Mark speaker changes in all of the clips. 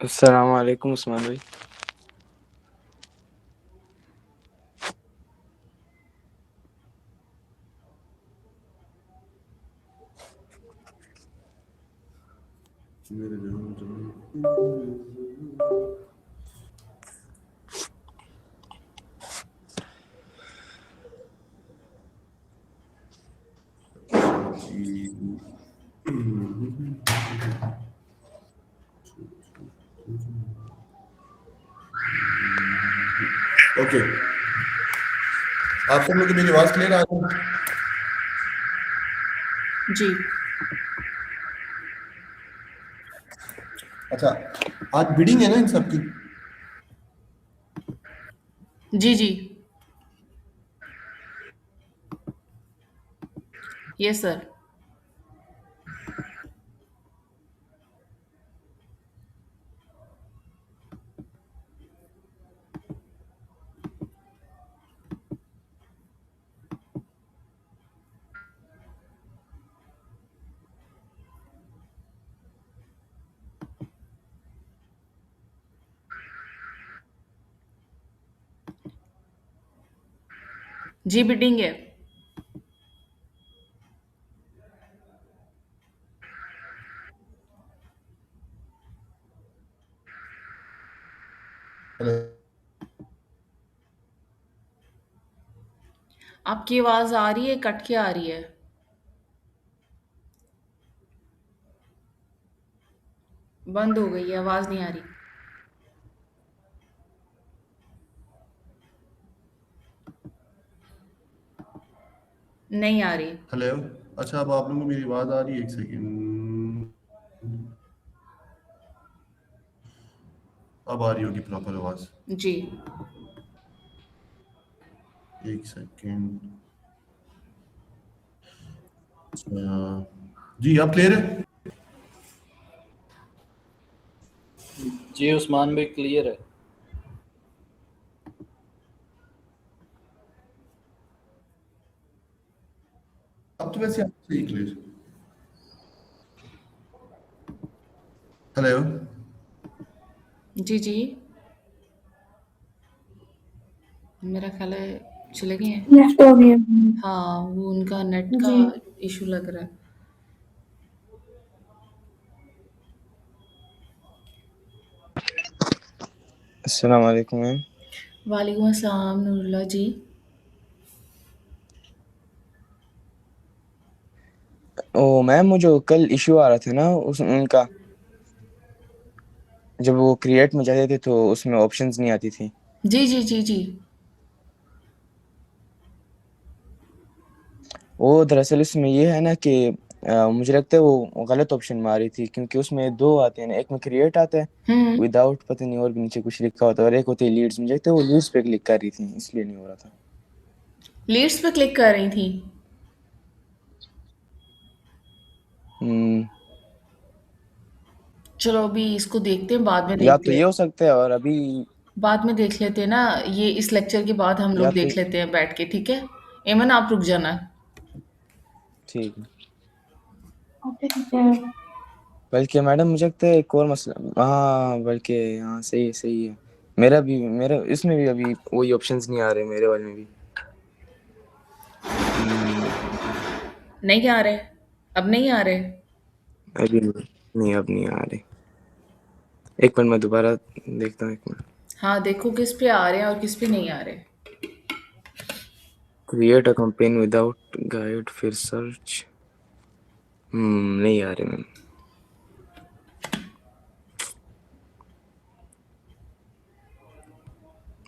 Speaker 1: अस्सलाम वालेकुम उस्मान भाई।
Speaker 2: ओके, आप सब लोग की मेरी आवाज क्लियर आ रही है?
Speaker 3: जी
Speaker 2: अच्छा, आज बिडिंग है ना इन सब की?
Speaker 3: जी जी यस सर। जी बिडिंग है।
Speaker 2: हेलो,
Speaker 3: आपकी आवाज़ आ रही है, कट के आ रही है। बंद हो गई है, आवाज़ नहीं आ रही। नहीं आ रही।
Speaker 2: हेलो। अच्छा, अब आप लोगों को मेरी आवाज आ रही है? एक सेकेंड, अब आ रही होगी प्रॉपर आवाज।
Speaker 3: जी
Speaker 2: एक सेकेंड। अच्छा, जी आप क्लियर है?
Speaker 4: जी उस्मान भाई क्लियर है।
Speaker 2: अब तो वैसे आप सही क्लियर। हेलो।
Speaker 3: जी जी मेरा ख्याल है चले गए हैं।
Speaker 5: लेफ्ट हो गया।
Speaker 3: हाँ, वो उनका नेट का
Speaker 5: जी।
Speaker 3: इशू लग रहा है।
Speaker 1: अस्सलाम वालेकुम मैम।
Speaker 3: वालेकुम अस्सलाम नूरुल्लाह जी।
Speaker 1: ओ मैम, वो जो कल इशू आ रहा था ना उस उनका, जब वो क्रिएट में जाते थे तो उसमें ऑप्शंस नहीं आती थी।
Speaker 3: जी जी जी जी
Speaker 1: वो दरअसल उसमें ये है ना कि मुझे लगता है वो गलत ऑप्शन में आ रही थी, क्योंकि उसमें दो आते हैं ना, एक में क्रिएट आता है
Speaker 3: हम्म।
Speaker 1: विदाउट, पता नहीं और भी नीचे कुछ लिखा होता है, और एक होती है लीड्स। मुझे लगता है वो लीड्स पे क्लिक कर रही थी, इसलिए नहीं हो रहा था।
Speaker 3: लीड्स पे क्लिक कर रही थी।
Speaker 1: हम्म,
Speaker 3: चलो अभी इसको देखते हैं, बाद में
Speaker 1: या
Speaker 3: देखते
Speaker 1: तो ये
Speaker 3: हैं।
Speaker 1: हो सकता है, और अभी
Speaker 3: बाद में देख लेते हैं ना। ये इस लेक्चर के बाद हम
Speaker 1: या
Speaker 3: लोग
Speaker 1: तो
Speaker 3: देख लेते हैं बैठ के, ठीक है। एमन आप रुक जाना।
Speaker 1: ठीक है।
Speaker 5: Okay teacher.
Speaker 1: बल्कि मैडम मुझे लगता है एक और मसला, हाँ बल्कि हाँ सही सही है। मेरा इसमें भी अभी वही ऑप्शंस नहीं आ रहे, मेरे वाले में भी।
Speaker 3: नहीं आ रहे, अब नहीं आ रहे।
Speaker 1: अभी नहीं, अब नहीं आ रहे। एक मिनट, मैं दोबारा देखता हूँ, एक मिनट।
Speaker 3: हाँ देखो किस पे आ रहे हैं और किस पे नहीं आ रहे।
Speaker 1: Create a campaign without guide, फिर सर्च। नहीं आ रहे मैम।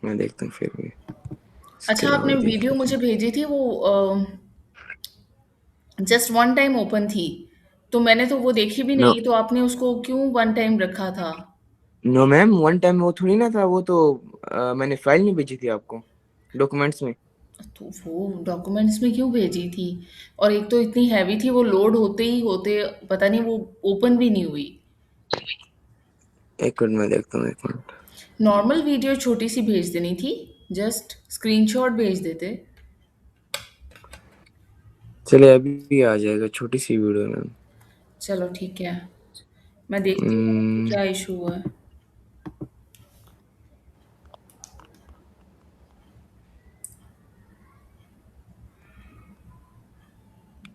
Speaker 1: मैं देखता हूँ फिर भी, इसके
Speaker 3: अच्छा,
Speaker 1: अलावा
Speaker 3: आपने
Speaker 1: भी देख
Speaker 3: वीडियो
Speaker 1: लेता
Speaker 3: मुझे
Speaker 1: हूँ।
Speaker 3: भेजी थी, वो जस्ट वन टाइम ओपन थी। तो मैंने तो वो देखी भी
Speaker 1: नो,
Speaker 3: नहीं, तो आपने उसको क्यों वन टाइम रखा था?
Speaker 1: नो मैम, वन टाइम वो थोड़ी ना था, वो तो मैंने फाइल नहीं भेजी थी आपको, डॉक्यूमेंट्स में।
Speaker 3: तो वो डॉक्यूमेंट्स में क्यों भेजी थी? और एक तो इतनी हैवी थी, वो लोड होते ही होते पता नहीं वो ओपन भी नहीं हुई।
Speaker 1: एक मिनट मैं देखता हूँ, एक मिनट।
Speaker 3: नॉर्मल वीडियो छोटी सी भेज देनी थी, जस्ट स्क्रीनशॉट भेज देते।
Speaker 1: चलिए अभी आ जाएगा, छोटी सी वीडियो मैम।
Speaker 3: चलो ठीक है, मैं देखती हूँ
Speaker 1: हम्म,
Speaker 3: क्या इशू हुआ है।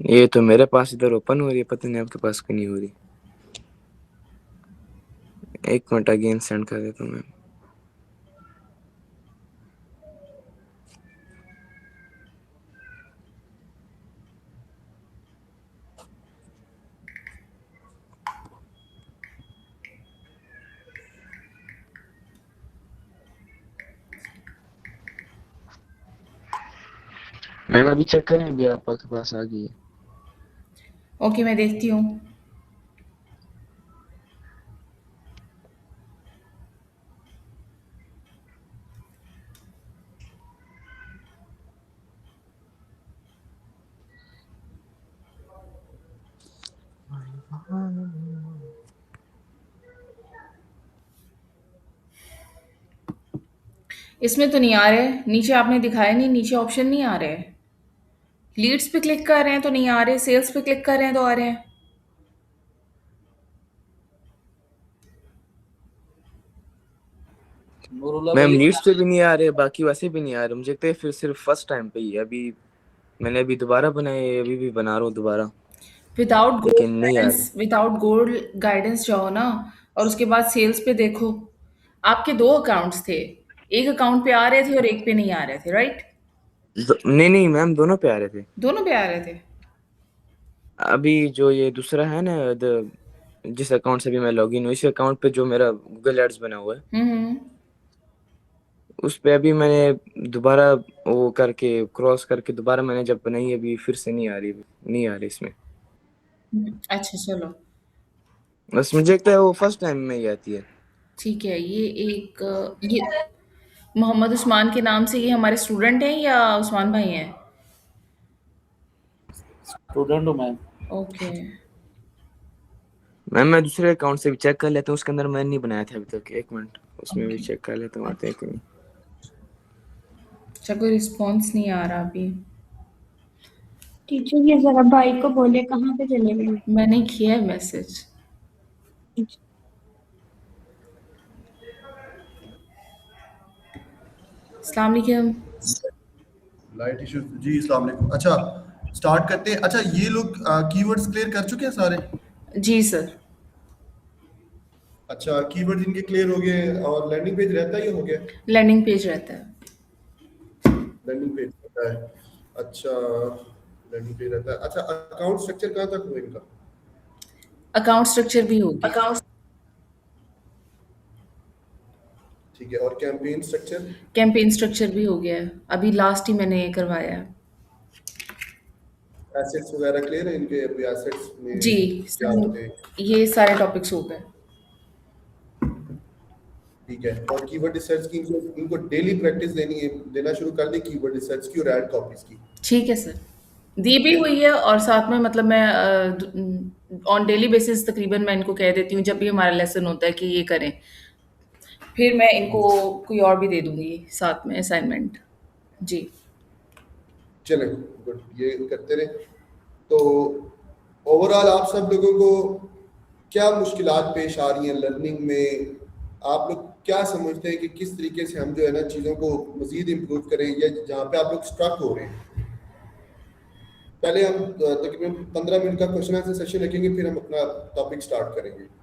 Speaker 1: ये तो मेरे पास इधर ओपन हो रही है, पता नहीं आपके पास क्यों नहीं हो रही। एक मिनट अगेन सेंड कर देता हूँ मैं। मैम अभी चेक करें, अभी आपके पास आ गई है।
Speaker 3: ओके, मैं देखती हूँ। इसमें तो नहीं आ रहे, नीचे आपने दिखाया नहीं, नीचे ऑप्शन नहीं आ रहे। लीड्स पे क्लिक कर रहे हैं तो नहीं आ रहे, सेल्स पे क्लिक कर रहे हैं तो आ रहे हैं।
Speaker 4: नूरुल्लाह
Speaker 1: मैम
Speaker 4: भाई,
Speaker 1: लीड्स पे भी नहीं आ रहे, बाकी वैसे भी नहीं आ रहे मुझे लगता है, फिर सिर्फ फर्स्ट टाइम पे ही है। अभी मैंने अभी दोबारा बनाए, अभी भी बना रहा हूँ दोबारा,
Speaker 3: विदाउट गोल्ड
Speaker 1: लेकिन नहीं आ
Speaker 3: गाइडेंस,
Speaker 1: रहे।
Speaker 3: विदाउट गोल्ड गाइडेंस जाओ ना, और उसके बाद सेल्स पे देखो। आपके दो अकाउंट्स थे, एक अकाउंट पे आ रहे थे और एक पे नहीं आ रहे थे, राइट?
Speaker 1: नहीं नहीं मैम, दोनों पे आ रहे थे।
Speaker 3: दोनों पे आ रहे थे।
Speaker 1: अभी जो ये दूसरा है ना, जिस अकाउंट से भी मैं लॉगिन हूँ, इसी अकाउंट पे जो मेरा गूगल एड्स बना हुआ है,
Speaker 3: हम्म।
Speaker 1: उस पे अभी मैंने दोबारा वो करके क्रॉस करके दोबारा मैंने जब बनाई, अभी फिर से नहीं आ रही, नहीं आ रही इसमें।
Speaker 3: अच्छा, चलो।
Speaker 1: बस मुझे लगता है वो फर्स्ट टाइम में ही आती है।
Speaker 3: ठीक है, ये मोहम्मद उस्मान के नाम से ये हमारे स्टूडेंट हैं या उस्मान भाई हैं?
Speaker 4: स्टूडेंट हूँ मैम।
Speaker 3: ओके।
Speaker 1: मैम मैं दूसरे अकाउंट से भी चेक कर लेता हूँ, उसके अंदर मैंने नहीं बनाया था अभी तक। एक मिनट, उसमें भी
Speaker 3: ओके,
Speaker 1: चेक कर लेता हूँ आते हैं कि नहीं।
Speaker 3: अच्छा, कोई रिस्पॉन्स नहीं आ रहा अभी।
Speaker 5: टीचर ये जरा भाई को बोले कहाँ पे चले गए।
Speaker 3: मैंने किया है मैसेज। अस्सलाम वालेकुम।
Speaker 2: लाइट इशू जी, अस्सलाम वालेकुम। अच्छा, स्टार्ट करते हैं। अच्छा, ये लोग कीवर्ड्स क्लियर कर चुके हैं सारे?
Speaker 3: जी सर।
Speaker 2: अच्छा, कीवर्ड्स इनके क्लियर हो गए और लैंडिंग पेज रहता ही हो गया?
Speaker 3: लैंडिंग पेज रहता है।
Speaker 2: लैंडिंग पेज रहता है। अच्छा, लैंडिंग पेज रहता है। अच्छा, अकाउंट स्ट्रक्चर कहाँ तक हुआ इनका?
Speaker 3: अकाउंट स्ट्रक्चर भी हो गया।
Speaker 2: ठीक है, और कैंपेन स्ट्रक्चर?
Speaker 3: कैंपेन स्ट्रक्चर भी हो गया है, अभी लास्ट ही मैंने ये करवाया है।
Speaker 2: एसेट्स वगैरह क्लियर है इनके? अभी एसेट्स
Speaker 3: जी,
Speaker 2: में क्या होते हैं?
Speaker 3: ये सारे टॉपिक्स हो गए।
Speaker 2: ठीक है, और कीवर्ड रिसर्च की इनको डेली प्रैक्टिस देना शुरू कर दें, कीवर्ड रिसर्च की और ऐड कॉपीज की।
Speaker 3: ठीक है सर, दी भी हुई है, और साथ में मतलब मैं ऑन डेली बेसिस तकरीबन मैं इनको कह देती हूँ जब भी हमारा लेसन होता है कि ये करें, फिर मैं इनको कोई और भी दे दूंगी साथ में असाइनमेंट। जी।
Speaker 2: चलें, गुड, ये करते रहे। तो ओवरऑल आप सब लोगों को क्या मुश्किलात पेश आ रही हैं लर्निंग में? आप लोग क्या समझते हैं कि किस तरीके से हम जो है ना चीज़ों को मजीद इम्प्रूव करें, या जहाँ पे आप लोग स्ट्रक हो रहे हैं? पहले हम तकरीबन 15 मिनट का क्वेश्चन आंसर सेशन रखेंगे, फिर हम अपना टॉपिक स्टार्ट करेंगे।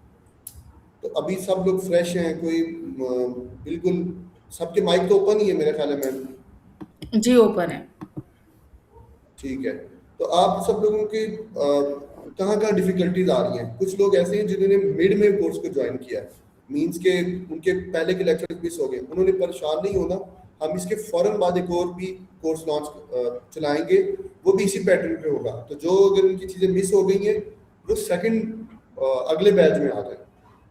Speaker 2: तो अभी सब लोग फ्रेश हैं? कोई बिल्कुल सबके माइक तो ओपन ही है मेरे ख्याल है मैम?
Speaker 3: जी, ओपन है।
Speaker 2: ठीक है। तो आप सब लोगों की कहाँ कहाँ डिफिकल्टीज आ रही हैं? कुछ लोग ऐसे हैं जिन्होंने मिड में कोर्स को ज्वाइन किया है, मींस के उनके पहले के लेक्चर मिस हो गए। उन्होंने परेशान नहीं होना, हम इसके फौरन बाद एक और भी कोर्स लॉन्च चलाएंगे, वो भी इसी पैटर्न पे होगा। तो जो अगर उनकी चीज़ें मिस हो गई हैं वो सेकंड अगले बैच में आ जाए,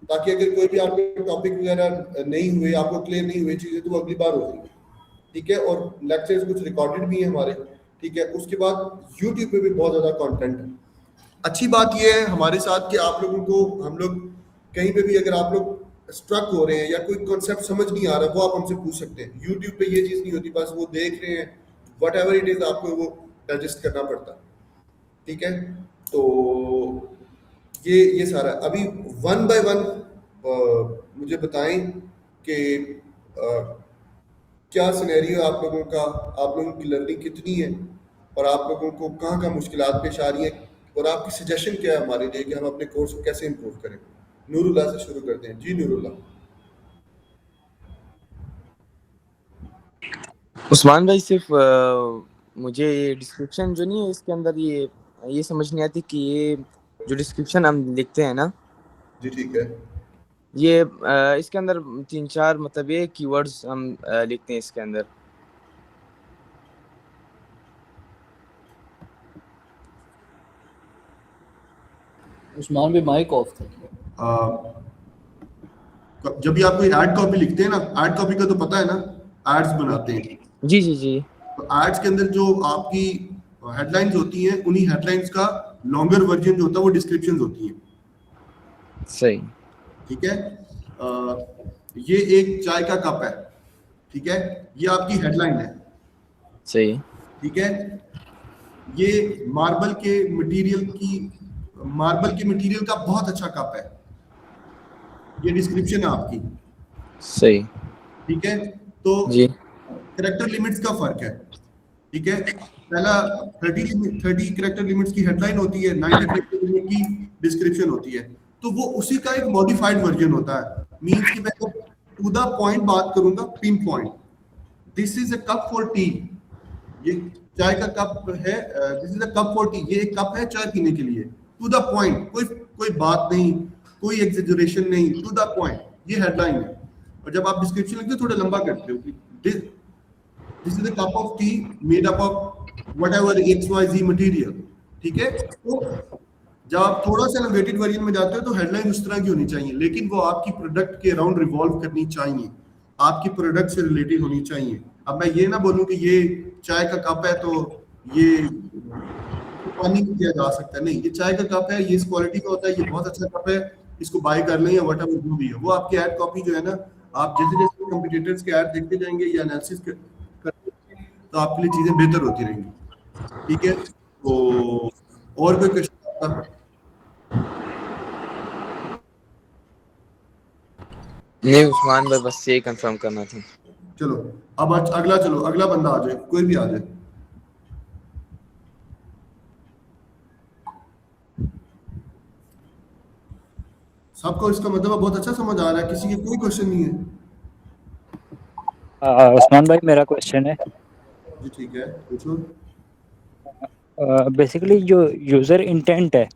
Speaker 2: ताकि अगर कोई भी आपके टॉपिक वगैरह नहीं हुए, आपको क्लियर नहीं हुई चीज़ें, तो वो अगली बार हो जाएंगी। ठीक है, और लेक्चर्स कुछ रिकॉर्डेड भी हैं हमारे। ठीक है, उसके बाद यूट्यूब पे भी बहुत ज़्यादा कंटेंट है। अच्छी बात यह है हमारे साथ कि आप लोगों को हम लोग कहीं पे भी अगर आप लोग स्ट्रक हो रहे हैं या कोई कॉन्सेप्ट समझ नहीं आ रहा, वो आप हमसे पूछ सकते हैं। यूट्यूब पे ये चीज़ नहीं होती, बस वो देख रहे हैं, वट एवर इट इज़, आपको वो डाइजेस्ट करना पड़ता है। ठीक है, तो ये सारा अभी वन बाय वन मुझे बताएं कि क्या सिनेरियो आप लोगों का, आप लोगों की लर्निंग कितनी है, और आप लोगों को कहाँ मुश्किलात पेश आ रही हैं और आपकी सजेशन क्या है हमारे लिए कि हम अपने कोर्स को कैसे इम्प्रूव करें। नूरुल्लाह से शुरू करते हैं। जी नूरुल्लाह।
Speaker 1: उस्मान भाई, सिर्फ मुझे ये डिस्क्रिप्शन जो नहीं है इसके अंदर ये समझ नहीं आती कि ये जो डिस्क्रिप्शन हम लिखते हैं ना,
Speaker 2: जी ठीक है।
Speaker 1: ये इसके अंदर 3-4 मतलब ये कीवर्ड्स हम लिखते हैं इसके अंदर।
Speaker 4: उस्मान भी माइक ऑफ था।
Speaker 2: जब भी आप कोई एड कॉपी लिखते हैं ना, एड कॉपी का तो पता है ना, एड्स बनाते हैं।
Speaker 1: जी जी जी।
Speaker 2: तो एड्स के अंदर जो आपकी हेडलाइंस होती हैं, उन्हीं हेडलाइंस का लॉन्गर वर्जन जो होता है वो डिस्क्रिप्शंस होती हैं।
Speaker 1: सही।
Speaker 2: ठीक है। ये एक चाय का कप है, ठीक है, ये आपकी हेडलाइन है।
Speaker 1: सही।
Speaker 2: ठीक है। ये मार्बल के मटेरियल का बहुत अच्छा कप है, ये डिस्क्रिप्शन है आपकी।
Speaker 1: सही।
Speaker 2: ठीक है। तो
Speaker 1: जी।
Speaker 2: कैरेक्टर लिमिट्स का फर्क है। ठीक है। पहला 30 कैरेक्टर लिमिट्स की हेडलाइन होती है, 90 कैरेक्टर लिमिट की डिस्क्रिप्शन होती है। तो वो उसी का एक मॉडिफाइड वर्जन होता है। मींस कि मैं टू द पॉइंट बात करूंगा, pin point. This is a cup for T, ये चाय का कप है। This is a cup for T, ये एक कप है चाय पीने के लिए। टू द पॉइंट, कोई बात नहीं, कोई एक्सेजरेशन नहीं, टू द पॉइंट, ये हेडलाइन है। और जब आप डिस्क्रिप्शन लिखते हो थोड़ा लंबा करते हो कि this is a cup of T made up of whatever XYZ material. ठीक है। तो जब आप थोड़ा सा एलिवेटेड वर्जन में जाते हो तो हेडलाइन उस तरह की होनी चाहिए, लेकिन वो आपकी प्रोडक्ट के अराउंड रिवॉल्व करनी चाहिए, आपकी प्रोडक्ट से रिलेटेड होनी चाहिए। अब मैं ये ना बोलूं कि ये चाय का कप है तो ये पानी किया जा सकता है, नहीं, ये चाय का कप है, ये इस क्वालिटी का होता है, ये बहुत अच्छा कप है, इसको बाय कर लें या व्हाटएवर जो भी है। वो आपकी एड कॉपी जो है ना, आप जैसे जैसे कंपटीटर्स के ऐड देखते जाएंगे या एनालिसिस करते तो आपके लिए चीजें बेहतर होती रहेंगी। ठीक है। तो और कोई क्वेश्चन आपका?
Speaker 1: नहीं उस्मान भाई, बस यही कंफर्म करना था।
Speaker 2: चलो अब अगला, चलो अगला बंदा आ जाए, कोई भी आ जाए। सबको इसका मतलब बहुत अच्छा समझ आ रहा है, किसी की कोई क्वेश्चन नहीं है?
Speaker 6: उस्मान भाई, मेरा क्वेश्चन है।
Speaker 2: जी ठीक है, पूछो।
Speaker 6: बेसिकली जो यूज़र इंटेंट है,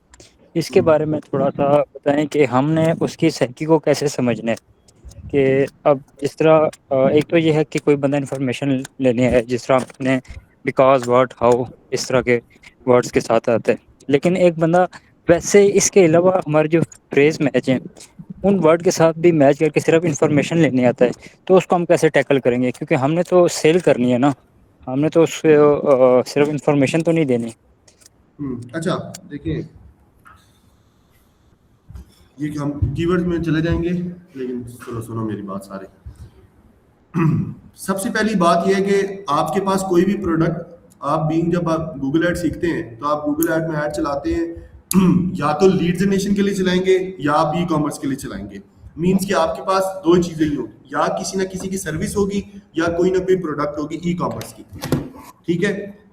Speaker 6: इसके बारे में थोड़ा सा बताएं कि हमने उसकी साइकी को कैसे समझना है। कि अब जिस तरह एक तो ये है कि कोई बंदा इंफॉर्मेशन लेने है, जिस तरह आपने बिकॉज, व्हाट, हाउ, इस तरह के वर्ड्स के साथ आते हैं। लेकिन एक बंदा वैसे इसके अलावा हमारे जो फ्रेज मैच हैं उन वर्ड के साथ भी मैच करके सिर्फ इंफॉर्मेशन लेने आता है, तो उसको हम कैसे टैकल करेंगे? क्योंकि हमने तो सेल करनी है ना, हमने तो उससे सिर्फ इंफॉर्मेशन तो नहीं देनी।
Speaker 2: अच्छा देखिए, ये कि हम कीवर्ड्स में चले जाएंगे, लेकिन सुनो मेरी बात सारे। सबसे पहली बात यह है कि आपके पास कोई भी प्रोडक्ट, जब आप गूगल ऐड सीखते हैं तो आप गूगल ऐड में ऐड चलाते हैं या तो लीड जनरेशन के लिए चलाएंगे या आप ई कॉमर्स के लिए चलाएंगे। मींस कि आपके पास दो चीजें ही होगी, या किसी ना किसी की सर्विस होगी या कोई ना कोई प्रोडक्ट होगी ई कॉमर्स की। ठीक है।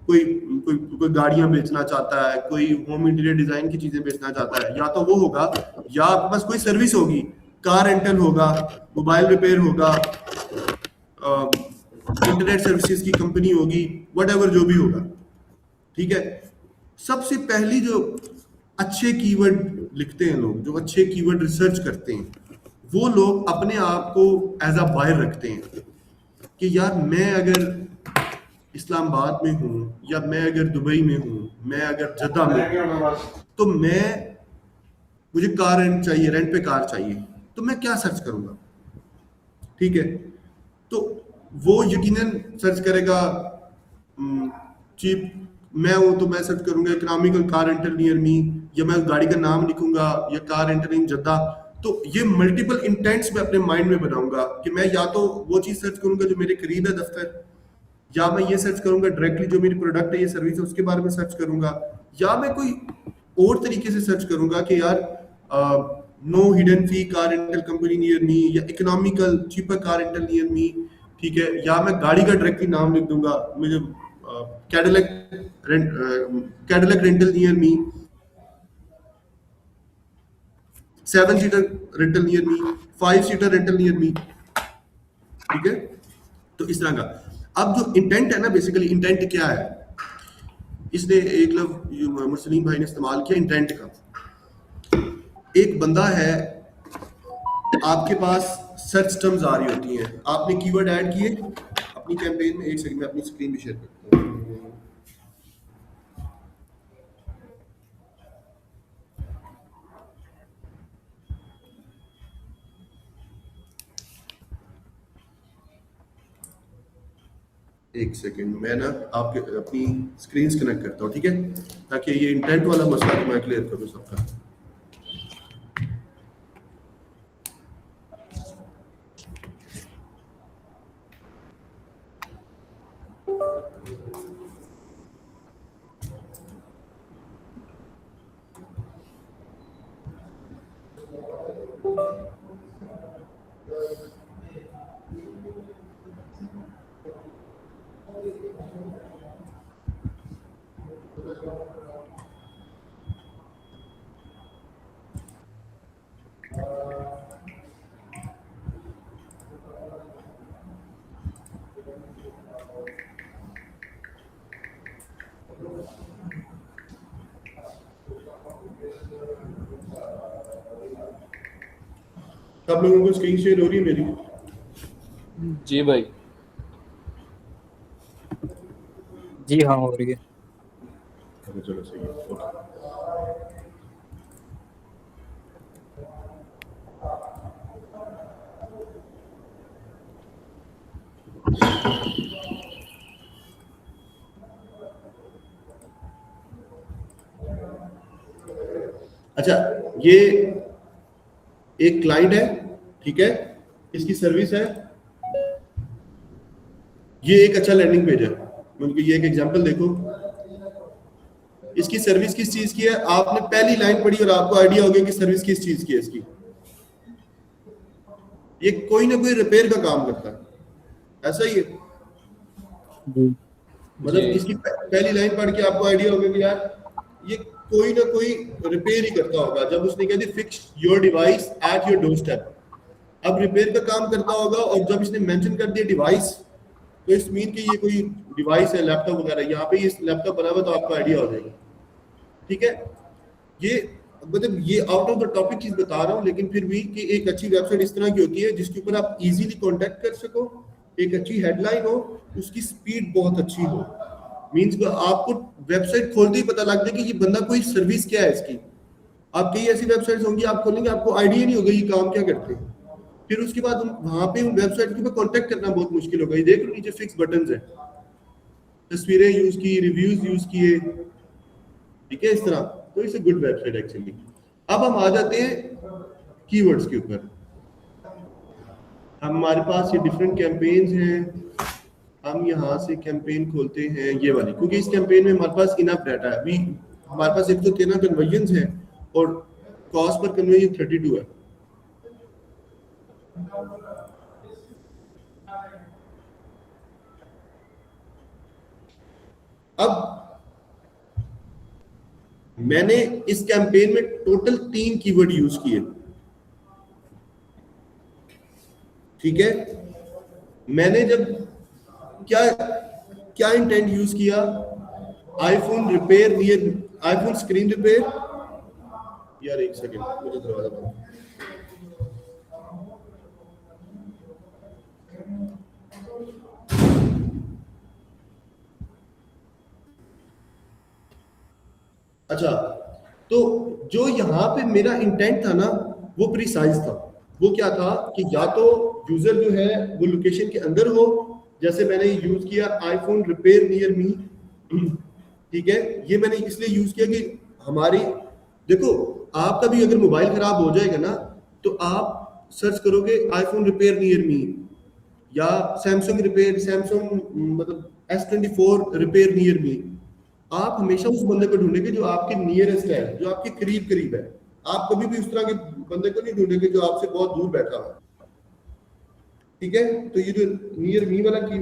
Speaker 2: कोई गाड़ियां बेचना चाहता है, कोई होम इंटीरियर डिजाइन की चीजें बेचना चाहता है, या तो वो होगा, या आपके पास कोई सर्विस होगी, कार रेंटल होगा, मोबाइल रिपेयर होगा, इंटरनेट सर्विसेज की कंपनी होगी, व्हाटएवर जो भी होगा। ठीक है। सबसे पहली जो अच्छे कीवर्ड लिखते हैं लोग, जो अच्छे कीवर्ड रिसर्च करते हैं, वो लोग अपने आप को एज अ बायर रखते हैं कि यार मैं अगर इस्लामाबाद में हूँ, या मैं अगर दुबई में हूँ, मैं अगर जद्दा में हूँ, तो मुझे कार रेंट चाहिए, रेंट पे कार चाहिए, तो मैं क्या सर्च करूंगा? ठीक है। तो वो यकीनन सर्च करेगा चीप, मैं हूं तो मैं सर्च करूंगा economical car rental near me, या मैं गाड़ी का नाम लिखूंगा या कार रेंटल इन जद्दा। तो ये मल्टीपल इंटेंट्स मैं अपने माइंड में बनाऊंगा कि मैं या तो वो चीज सर्च करूंगा जो मेरे करीब है दफ्तर, या मैं ये सर्च करूंगा डायरेक्टली जो मेरी प्रोडक्ट है, ये सर्विस है, उसके बारे में सर्च करूंगा, या मैं कोई और तरीके से सर्च करूंगा कि यार no hidden fee car rental company near me, या economical cheaper car rental near me. ठीक है। या मैं गाड़ी का डायरेक्टली नाम लिख दूंगा, मुझे कैडिलैक रेंटल नियर मी, 7 सीटर रेंटल नियर मी, 5 सीटर रेंटल नियर मी, ठीक है। तो इस तरह का। अब जो इंटेंट है ना, बेसिकली इंटेंट क्या है, इसने एक लफ्ज मुस्लिम भाई ने इस्तेमाल किया इंटेंट का। एक बंदा है, आपके पास सर्च टर्म्स आ रही होती हैं, आपने कीवर्ड ऐड किए अपनी कैंपेन में। एक सेकंड में अपनी स्क्रीन भी शेयर करता हूँ। एक सेकंड, मैं ना आपके अपनी स्क्रीन कनेक्ट करता हूँ, ठीक है, ताकि ये इंटेंट वाला मसला तो मैं क्लियर करूँ सबका। सब लोगों को स्क्रीन शेयर हो रही है मेरी?
Speaker 4: जी भाई।
Speaker 6: जी हाँ, हो रही है।
Speaker 2: चलो सही है, ओके। अच्छा, ये एक क्लाइंट है, ठीक है, इसकी सर्विस है, ये एक अच्छा लैंडिंग पेज है। मतलब ये एक एग्जांपल देखो, इसकी सर्विस किस चीज की है, आपने पहली लाइन पढ़ी और आपको आइडिया हो गया कि सर्विस किस चीज की है इसकी। ये कोई ना कोई रिपेयर का काम करता है, ऐसा ही है। मतलब इसकी पहली लाइन पढ़ के आपको आइडिया हो गया कि यार ये कोई ना कोई रिपेयर ही करता होगा। जब उसने कह दी fix your device at your door step, अब रिपेयर का काम करता होगा। और जब इसने मेंशन कर दिया डिवाइस, तो इस मीन कि ये कोई डिवाइस है, लैपटॉप वगैरह, यहाँ पे ये लैपटॉप बना हुआ तो आपको आइडिया हो जाएगा, ठीक है। ये मतलब ये आउट ऑफ द टॉपिक चीज बता रहा हूँ, लेकिन फिर भी कि एक अच्छी वेबसाइट इस तरह की होती है जिसके ऊपर आप इजीली कांटेक्ट कर सको, एक अच्छी हेडलाइन हो, उसकी स्पीड बहुत अच्छी हो, मींस आपको वेबसाइट खोलते ही पता लग जाए कि ये बंदा कोई सर्विस क्या है इसकी। आप कई ऐसी वेबसाइट्स होंगी आप खोलेंगे आपको आइडिया नहीं होगा ये काम क्या करते हैं। फिर उसके बाद वहां पे उन वेबसाइट के ऊपर कांटेक्ट करना बहुत मुश्किल होगा। ये देख लो नीचे फिक्स बटन्स है, तस्वीरें यूज की, रिव्यूज यूज किए, ठीक है, इस तरह। तो it's a good website actually. अब हम आ जाते हैं कीवर्ड्स के ऊपर। हमारे पास ये डिफरेंट कैंपेन्स हैं, हम यहाँ से कैंपेन खोलते हैं ये वाली, क्योंकि इस कैंपेन में हमारे पास इनफ डाटा है। अभी हमारे पास 113 कन्वर्जन्स हैं और कॉस्ट पर कन्वर्जन 32 है। अब मैंने इस कैंपेन में टोटल 3 कीवर्ड यूज किए, ठीक है। मैंने जब क्या इंटेंट यूज किया, iPhone repair near, iPhone screen repair. यार एक सेकेंड, मुझे दरवाजा बंद। अच्छा, तो जो यहाँ पे मेरा इंटेंट था ना वो प्रिसाइज था। वो क्या था कि या तो यूजर जो है वो लोकेशन के अंदर हो, जैसे मैंने यूज किया आईफोन रिपेयर नियर मी, ठीक है। ये मैंने इसलिए यूज किया कि हमारी, देखो आपका भी अगर मोबाइल खराब हो जाएगा ना तो आप सर्च करोगे आईफोन रिपेयर नियर मी या सैमसंग रिपेयर, सैमसंग मतलब S24 रिपेयर नियर मी। आप हमेशा उस बंदे को ढूंढेंगे जो आपके नियरेस्ट है, जो आपके करीब करीब है। आप कभी भी उस तरह के बंदे को नहीं ढूंढेंगे जो आपसे बहुत दूर बैठा हो, ठीक है। तो ये जो नियर मी वाला की,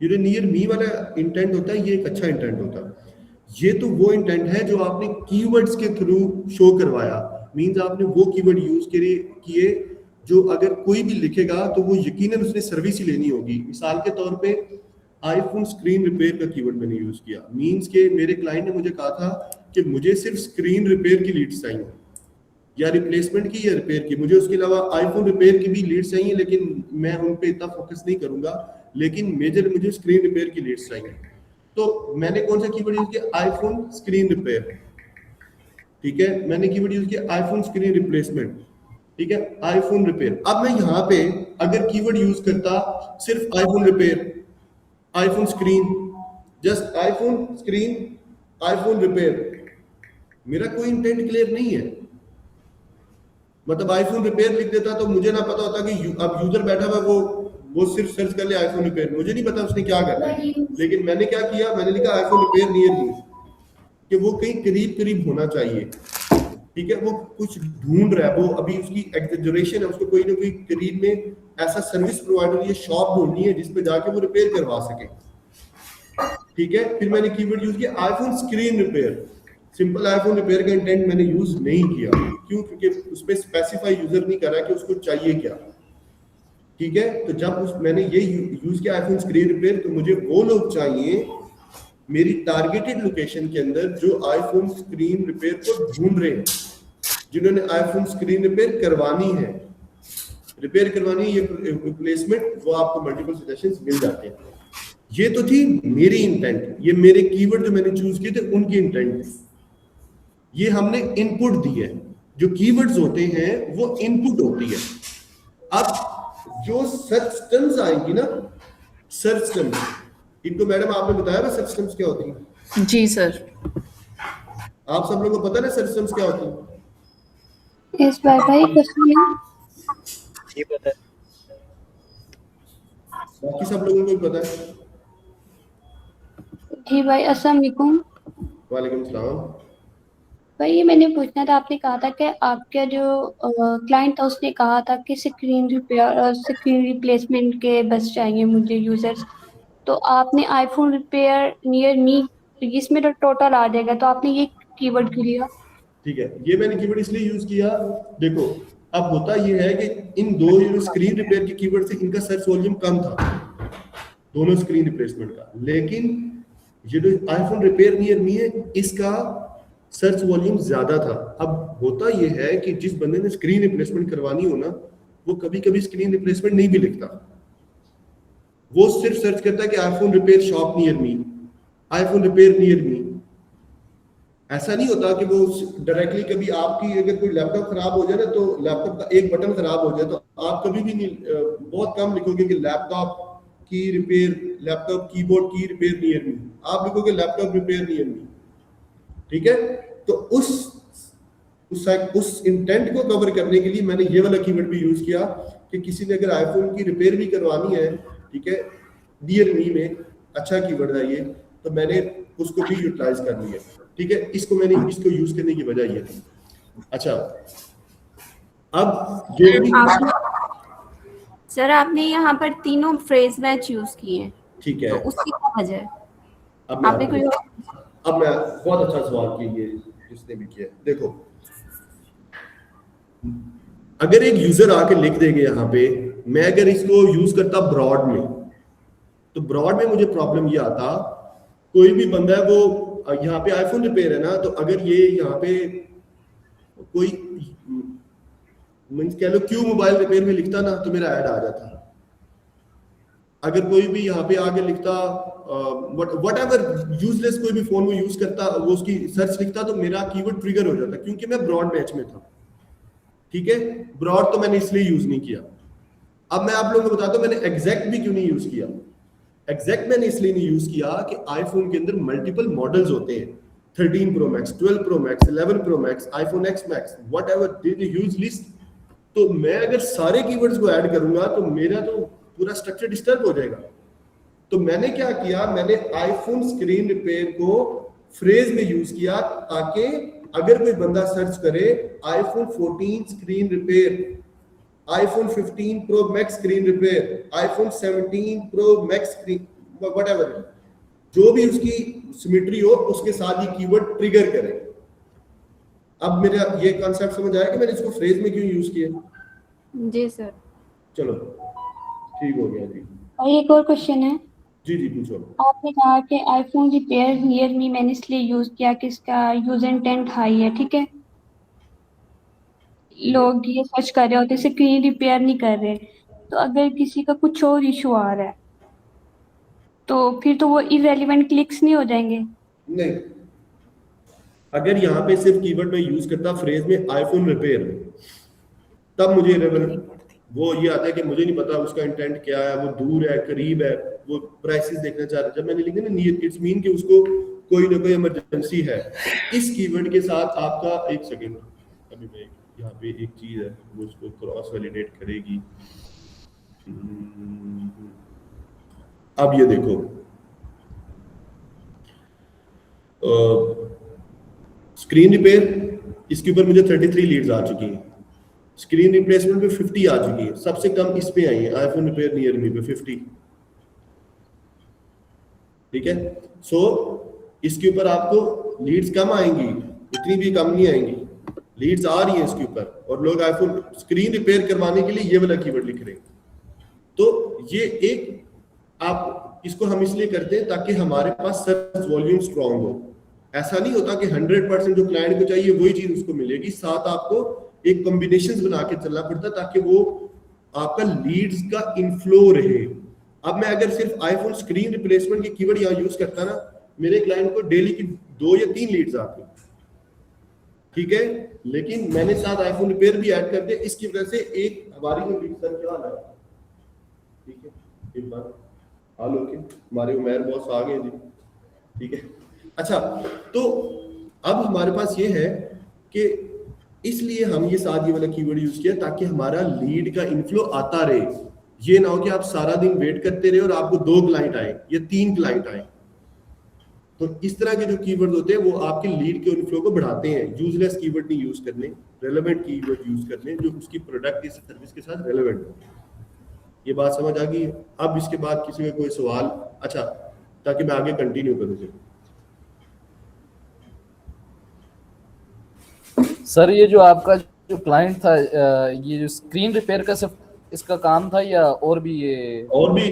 Speaker 2: ये जो नियर मी वाला इंटेंट होता है ये एक अच्छा इंटेंट होता है। ये तो वो इंटेंट है जो आपने कीवर्ड्स के थ्रू शो करवाया, मींस आपने वो कीवर्ड यूज किए जो अगर कोई भी लिखेगा तो वो यकीनन उसने सर्विस ही लेनी होगी। मिसाल के तौर पे आईफोन स्क्रीन रिपेयर का कीवर्ड मैंने यूज किया, मींस के मेरे क्लाइंट ने मुझे कहा था कि मुझे सिर्फ स्क्रीन रिपेयर की लीड्स चाहिए, या रिप्लेसमेंट की या रिपेयर की, मुझे उसके अलावा आईफोन रिपेयर की भी लीड्स चाहिए लेकिन मैं उन पे इतना फोकस नहीं करूंगा, लेकिन मेजर मुझे स्क्रीन रिपेयर की लीड्स चाहिए। तो मैंने कौन सा कीवर्ड यूज किया? आईफोन स्क्रीन रिपेयर, ठीक है। मैंने कीवर्ड यूज किया आईफोन स्क्रीन रिप्लेसमेंट, ठीक है, आईफोन रिपेयर। अब मैं यहाँ पे अगर कीवर्ड यूज करता सिर्फ iPhone repair, iPhone screen, just iPhone screen, iPhone repair, मेरा कोई इंटेंट क्लियर नहीं है। मतलब आईफोन रिपेयर लिख देता तो मुझे ना पता होता कि अब यूजर बैठा हुआ वो सिर्फ सर्च कर ले आईफोन रिपेयर, मुझे नहीं पता उसने क्या करना है। लेकिन मैंने क्या किया, मैंने लिखा आईफोन रिपेयर नियर मी, कि वो कहीं करीब करीब होना चाहिए, ठीक है। वो कुछ ढूंढ रहा है, वो अभी उसकी एग्जैजरेशन है, उसको कोई ना कोई करीब में ऐसा सर्विस प्रोवाइडर या शॉप ढूंढनी है जिसपे जाके वो रिपेयर करवा सके, ठीक है। फिर मैंने कीवर्ड यूज किया iPhone screen repair. Simple iPhone repair का इंटेंट मैंने यूज नहीं किया, क्यों? क्योंकि उसमें स्पेसिफाई यूजर नहीं करा कि उसको चाहिए क्या, ठीक है। तो जब मैंने ये यूज किया आईफोन स्क्रीन रिपेयर, तो मुझे वो लोग चाहिए मेरी टारगेटेड लोकेशन के अंदर जो आईफोन स्क्रीन रिपेयर को ढूंढ रहे हैं, जिन्होंने आईफोन स्क्रीन रिपेयर करवानी है, ये रिप्लेसमेंट, वो आपको मल्टीपल सजेशंस मिल जाते हैं। ये तो थी मेरी इंटेंट, ये मेरे कीवर्ड जो मैंने चूज किए थे उनकी इंटेंट, ये हमने इनपुट दी है। जो कीवर्ड्स होते हैं वो इनपुट होती है। अब जो सर्च टर्म्स आएंगी ना, सर्च टर्म्स, इनको मैडम आपने बताया ना सर्च टर्म्स क्या होती है?
Speaker 3: जी सर।
Speaker 2: आप सब लोगों को पता है ना सर्च टर्म्स क्या होती है?
Speaker 5: यस भाई क्वेश्चन
Speaker 6: जी पता है।
Speaker 2: बाकी सब लोगों को भी पता है?
Speaker 5: जी भाई अस्सलाम वालेकुम।
Speaker 2: वालेकुम सलाम।
Speaker 5: भाई ये मैंने पूछना था, आपने कहा था कि आपका जो क्लाइंट था उसने कहा था कि स्क्रीन रिपेयर और स्क्रीन रिप्लेसमेंट के बस चाहिए मुझे यूजर्स, तो आपने आईफोन रिपेयर नियर मी, इसमें तो टोटल आ जाएगा, तो आपने ये कीवर्ड क्यों लिया?
Speaker 2: ठीक है, ये मैंने कीवर्ड इसलिए यूज किया, देखो अब होता ये है कि इन दो स्क्रीन रिपेयर के कीवर्ड से इनका सर्च वॉल्यूम कम था, दोनों स्क्रीन रिप्लेसमेंट का, लेकिन ये जो आईफोन रिपेयर नियर मी है इसका सर्च वॉल्यूम ज्यादा था। अब होता ये है कि जिस बंदे ने स्क्रीन रिप्लेसमेंट करवानी हो ना, वो कभी कभी स्क्रीन रिप्लेसमेंट नहीं भी लिखता, वो सिर्फ सर्च करता है कि iPhone repair shop near me, iPhone repair near me. ऐसा नहीं होता कि वो डायरेक्टली, कभी आपकी अगर कोई लैपटॉप खराब हो जाए ना, तो लैपटॉप का एक बटन खराब हो जाए तो आप कभी भी नहीं, बहुत कम लिखोगे कि लैपटॉप की रिपेयर, लैपटॉप कीबोर्ड की रिपेयर नियर मी, आप लिखोगे लैपटॉप रिपेयर नियर मी, ठीक है। तो उस इंटेंट को कवर करने के लिए मैंने ये वाला कीवर्ड भी यूज किया कि किसी ने अगर आईफोन की रिपेयर भी करवानी है, ठीक है, नियर मी में अच्छा कीवर्ड है ये, तो मैंने उसको भी यूटिलाइज कर लिया, ठीक है। इसको मैंने इसको यूज करने की वजह ये थी। अच्छा, अब ये भी
Speaker 7: सर आपने यहाँ पर तीनों फ्रेज मैच यूज किए हैं,
Speaker 2: ठीक है,
Speaker 7: तो उसकी क्या वजह है?
Speaker 2: अब
Speaker 7: आपने कोई
Speaker 2: मैं बहुत अच्छा सवाल किया ये जिसने भी किया। देखो, अगर एक यूजर आके लिख देंगे यहाँ पे, मैं अगर इसको यूज करता ब्रॉड में, तो ब्रॉड में मुझे प्रॉब्लम ये आता, कोई भी बंदा है वो यहाँ पे आईफोन रिपेयर है ना, तो अगर ये यहाँ पे कोई मींस कह लो क्यों मोबाइल रिपेयर में लिखता ना, तो मेरा ऐड आ जाता। अगर कोई भी यहाँ पे आगे लिखता व्हाटएवर यूजलेस कोई भी फोन वो यूज करता, वो उसकी सर्च लिखता, तो मेरा कीवर्ड ट्रिगर हो जाता, क्योंकि मैं ब्रॉड मैच में था, ठीक है। ब्रॉड तो मैंने इसलिए यूज नहीं किया। अब मैं आप लोगों को बताता हूं मैंने एग्जैक्ट भी क्यों नहीं यूज किया। एग्जैक्ट मैंने इसलिए नहीं यूज किया कि आईफोन के अंदर मल्टीपल मॉडल्स होते हैं, 13 Pro Max, 12 Pro Max, 11 Pro Max, iPhone X Max, whatever, the huge list. तो मैं अगर सारे कीवर्ड्स को ऐड करूंगा तो मेरा तो पूरा स्ट्रक्चर डिस्टर्ब हो जाएगा। तो मैंने क्या किया, मैंने आईफोन स्क्रीन रिपेयर को फ्रेज में यूज किया, ताकि अगर कोई बंदा सर्च करे iPhone 14 screen repair, iPhone 15 pro max screen repair, iPhone 17 pro max screen, whatever, जो भी उसकी सिमेट्री हो उसके साथ ये कीवर्ड ट्रिगर करे। अब मेरा ये कॉन्सेप्ट समझ आया कि मैंने इसको फ्रेज में क्यों यूज किया?
Speaker 7: जी सर।
Speaker 2: चलो ठीक हो गया जी।
Speaker 5: और एक और क्वेश्चन है।
Speaker 2: जी जी पूछो।
Speaker 5: आपने कहा कि आईफोन रिपेयर नियर मी मैंने इसलिए यूज किया कि इसका यूजर इंटेंट हाई है, ठीक है। लोग ये सर्च कर रहे होते, स्क्रीन रिपेयर नहीं कर रहे। तो अगर किसी का कुछ और इशू आ रहा है तो फिर तो वो इररेलेवेंट क्लिक्स नहीं हो जाएंगे?
Speaker 2: नहीं, अगर यहाँ पे सिर्फ कीवर्ड में यूज करता फ्रेज में आईफोन रिपेयर, तब मुझे वो ये आता है कि मुझे नहीं पता उसका इंटेंट क्या है, वो दूर है करीब है, वो प्राइसेस देखना चाह रहा है। जब मैंने लिखा ना नियर, इट्स मीन कि उसको कोई ना कोई इमरजेंसी है। इस कीवर्ड के साथ आपका, एक सेकेंड, अभी मैं यहाँ पे एक चीज है वो उसको क्रॉस वैलिडेट करेगी। अब ये देखो, स्क्रीन रिपेयर, इसके ऊपर मुझे 33 लीड्स आ चुकी हैं। स्क्रीन रिप्लेसमेंट पे 50 आ चुकी है, सबसे कम इस पे आई है आईफोन रिपेयर नियर मी पे 50। ठीक है, सो इसके ऊपर आपको लीड्स कम आएंगी, इतनी भी कम नहीं आएंगी, लीड्स आ रही हैं इसके ऊपर, और लोग आईफोन स्क्रीन रिपेयर करवाने के लिए ये वाला कीवर्ड लिख रहे हैं। तो ये एक, आप इसको हम इसलिए करते हैं ताकि हमारे पास सर्च वॉल्यूम स्ट्रांग हो। ऐसा नहीं होता कि 100% जो क्लाइंट को चाहिए वही चीज उसको मिलेगी, साथ आपको एक कॉम्बिनेशन बना के चलना पड़ता ताकि वो आपका लीड्स का इनफ्लो रहे। अब मैं अगर सिर्फ आईफोन स्क्रीन रिप्लेसमेंट के कीवर्ड यहाँ यूज करता ना, मेरे क्लाइंट को डेली की 2 या 3 लीड्स आती, ठीक है, लेकिन मैंने साथ आईफोन रिपेयर भी ऐड कर दिया, इसकी वजह से एक हमारी जो लीड सर क्या है, ठीक है, एक बार हाल ओके, हमारे उमर बॉस आ गए जी, ठीक है। अच्छा, तो अब हमारे पास ये है कि इसलिए हम ये साथ ये वाला कीवर्ड यूज किया ताकि हमारा लीड का इनफ्लो आता रहे। ये ना हो कि आप सारा दिन वेट करते रहे और आपको 2 क्लाइंट आए या 3 क्लाइंट आए। तो इस तरह के जो कीवर्ड होते हैं वो आपके लीड के इनफ्लो को बढ़ाते हैं। यूजलेस कीवर्ड नहीं यूज करने, रेलेवेंट कीवर्ड यूज करने जो उसकी प्रोडक्ट या सर्विस के साथ रेलेवेंट हो। ये बात समझ आ गई? अब इसके बाद किसी का कोई सवाल? अच्छा, ताकि मैं आगे कंटिन्यू करूँ।
Speaker 4: सर ये जो आपका जो क्लाइंट था, ये जो स्क्रीन रिपेयर का सिर्फ इसका काम था या और भी? ये और भी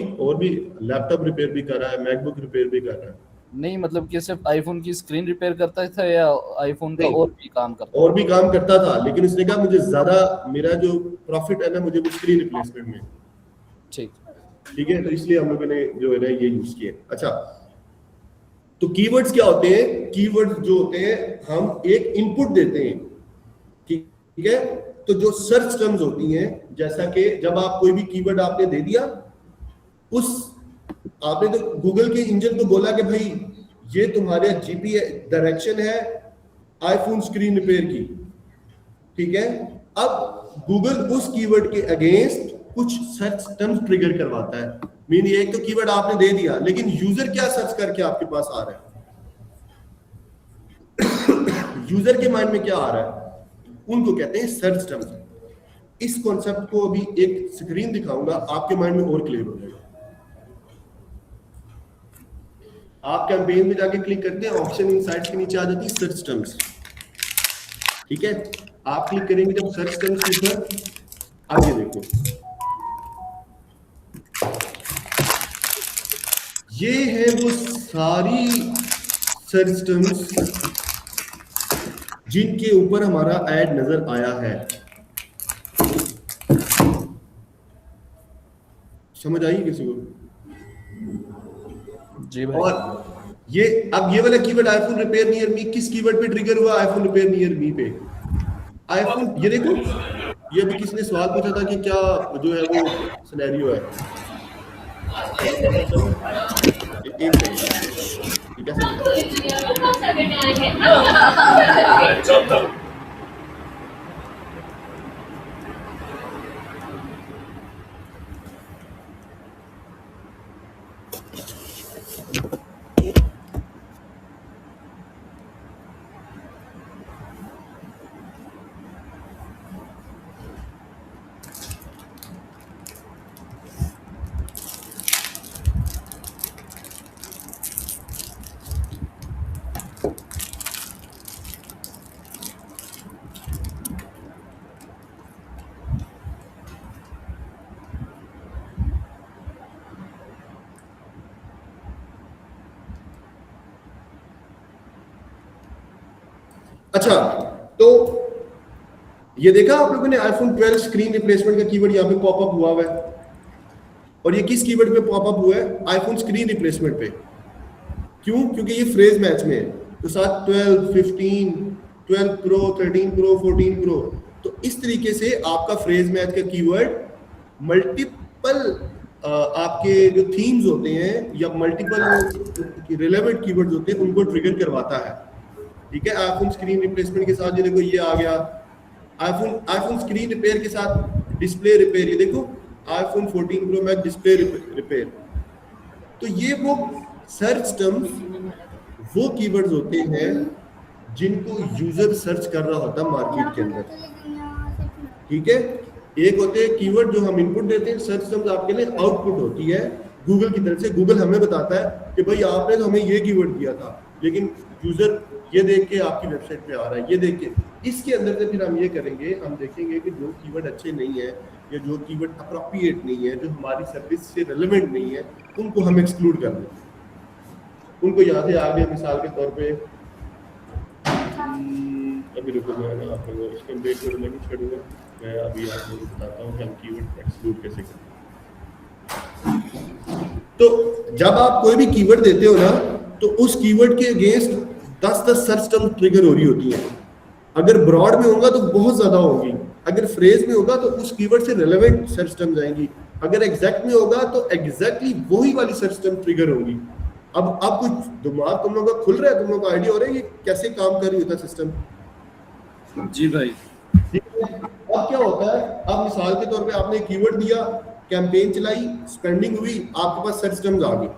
Speaker 4: लैपटॉप रिपेयर भी कर रहा है, मैकबुक रिपेयर भी कर रहा है। नहीं, मतलब कि सिर्फ आईफोन की स्क्रीन रिपेयर करता था या आईफोन का और भी काम करता?
Speaker 2: और भी काम करता था, लेकिन उसने कहा मुझे ज्यादा, मेरा जो प्रॉफिट है ना मुझे वो स्क्रीन रिप्लेसमेंट में। ठीक है, तो इसलिए हम लोगों ने जो है ना ये यूज किए। अच्छा, तो कीवर्ड्स क्या होते हैं? कीवर्ड्स जो होते हैं हम एक इनपुट देते हैं, ठीक है। तो जो सर्च टर्म्स होती हैं, जैसा कि जब आप कोई भी कीवर्ड आपने दे दिया, उस आपने तो गूगल के इंजन को बोला कि भाई ये तुम्हारे जीपीएस डायरेक्शन है आईफोन स्क्रीन रिपेयर की, ठीक है। अब गूगल उस कीवर्ड के अगेंस्ट कुछ सर्च टर्म्स ट्रिगर करवाता है। मीन ये एक तो कीवर्ड आपने दे दिया, लेकिन यूजर क्या सर्च करके आपके पास आ रहा है यूजर के माइंड में क्या आ रहा है, उनको कहते हैं सर्च टर्म्स। इस कॉन्सेप्ट को अभी एक स्क्रीन दिखाऊंगा, आपके माइंड में और क्लियर हो जाएगा। आप कैंपेन में जाके क्लिक करते हैं, ऑप्शन इनसाइट्स के नीचे आ जाती है सर्च टर्म्स, ठीक है। आप क्लिक करेंगे जब सर्च टर्म्स के ऊपर, आगे देखो, ये है वो सारी सर्च टर्म्स जिनके ऊपर हमारा ऐड नजर आया है। समझ आई किसी को?
Speaker 4: जी भाई।
Speaker 2: और ये अब ये वाला keyword iPhone repair near me किस कीवर्ड पे ट्रिगर हुआ? आईफोन रिपेयर नियर मी पे। आईफोन, ये देखो, ये अभी किसने सवाल पूछा था कि क्या जो है वो सिनेरियो है। ठीक है, अच्छा, तो ये देखा आप लोगों ने आईफोन 12 स्क्रीन रिप्लेसमेंट का कीवर्ड यहाँ पे पॉपअप हुआ है, और ये किस कीवर्ड पे पॉपअप हुआ है? आईफोन स्क्रीन रिप्लेसमेंट पे। क्यों? क्योंकि ये फ्रेज मैच में है। तो साथ 12, 15, 12 प्रो, 13 प्रो, 14 प्रो, तो इस तरीके से आपका फ्रेज मैच का कीवर्ड मल्टीपल आपके जो थीम्स होते हैं या मल्टीपल रिलेवेंट कीवर्ड्स होते हैं उनको ट्रिगर करवाता है। ठीक है, आईफोन स्क्रीन रिप्लेसमेंट के साथ ये देखो ये आ गया, आईफोन स्क्रीन रिपेयर के साथ डिस्प्ले रिपेयर, ये देखो iPhone 14 pro max display repair. तो ये वो सर्च टर्म्स वो कीवर्ड्स होते हैं जिनको यूजर सर्च कर रहा होता है मार्केट के अंदर। ठीक है, एक होते हैं कीवर्ड जो हम इनपुट देते हैं, सर्च टर्म्स आपके लिए आउटपुट होती है गूगल की तरफ से। गूगल हमें बताता है कि भाई आपने तो हमें ये कीवर्ड दिया था, लेकिन यूजर ये देख के आपकी वेबसाइट पे आ रहा है, ये देख के। इसके अंदर से फिर हम ये करेंगे, हम देखेंगे कि जो कीवर्ड अच्छे नहीं है या जो कीवर्ड अप्रोप्रिएट नहीं है, जो हमारी सर्विस से रेलेवेंट नहीं है, उनको हम एक्सक्लूड कर दें। उनको यहाँ से आगे मिसाल के तौर पे अभी रुको, मैं आपको इसको ब्रेक करने नहीं छोड़ूंगा, मैं अभी आपको बताता हूँ कि हम कीवर्ड एक्सक्लूड कैसे करें। तो जब आप कोई भी कीवर्ड देते हो ना, तो उस कीवर्ड के अगेंस्ट 10 सर्च टर्म ट्रिगर हो रही होती है। अगर ब्रॉड में होगा तो बहुत ज्यादा होगी, अगर फ्रेज में होगा तो उस कीवर्ड से रेलेवेंट सर्च टर्म जाएंगी, अगर एग्जैक्ट में होगा तो एग्जैक्टली वही वाली सर्च टर्म ट्रिगर होगी। अब कुछ दिमाग तुम लोगों का खुल रहा है, तुम लोगों को आइडिया हो रहा है ये कैसे काम कर रही होता है सिस्टम?
Speaker 4: जी भाई।
Speaker 2: अब क्या होता है, अब मिसाल के तौर पे आपने कीवर्ड दिया, कैंपेन चलाई, स्पेंडिंग हुई, आपके पास सर्च टर्म्स आ गई।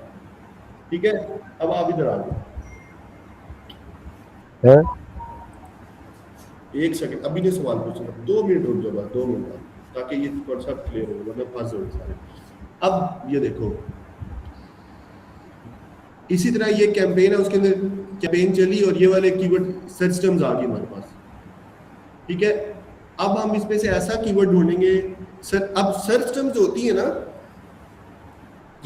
Speaker 2: ठीक है, अब आप इधर आ गए, एक सेकंड, अभी नहीं सवाल पूछना, 2 मिनट रुक जाओ, 2 मिनट, ताकि ये कॉन्सेप्ट क्लियर हो, वरना फंस जाओगे सारे। अब ये देखो, इसी तरह ये कैंपेन है, उसके अंदर कैंपेन चली और ये वाले कीवर्ड सर्च टर्म्स आ गए हमारे पास। ठीक है, अब हम इसमें से ऐसा कीवर्ड ढूंढेंगे सर। अब सर्च टर्म्स होती है ना,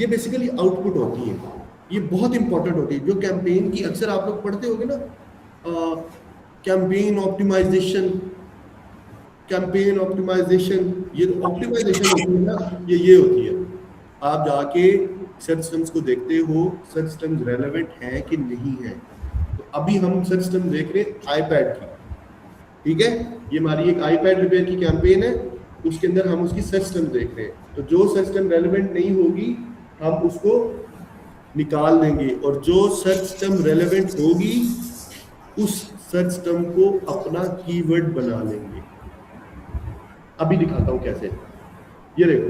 Speaker 2: ये बेसिकली आउटपुट होती है, ये बहुत इंपॉर्टेंट होती है। जो कैंपेन की अक्सर आप लोग पढ़ते होगे ना, कैंपेन ऑप्टिमाइजेशन, कैंपेन ऑप्टिमाइजेशन, ये ऑप्टिमाइजेशन होती है ना, ये होती है। आप जाके सर्च टर्म्स को देखते हो, सर्च टर्म्स रेलेवेंट है कि नहीं है। तो अभी हम सर्च टर्म देख रहे हैं आईपैड की। ठीक है, ये हमारी एक आईपैड रिपेयर की कैंपेन है, उसके अंदर हम उसकी सर्च टर्म देख रहे हैं। तो जो सर्च टर्म रेलेवेंट नहीं होगी हम उसको निकाल देंगे, और जो सर्च टर्म रेलेवेंट होगी उस सर्च टर्म को अपना कीवर्ड बना लेंगे। अभी दिखाता हूं कैसे। ये देखो,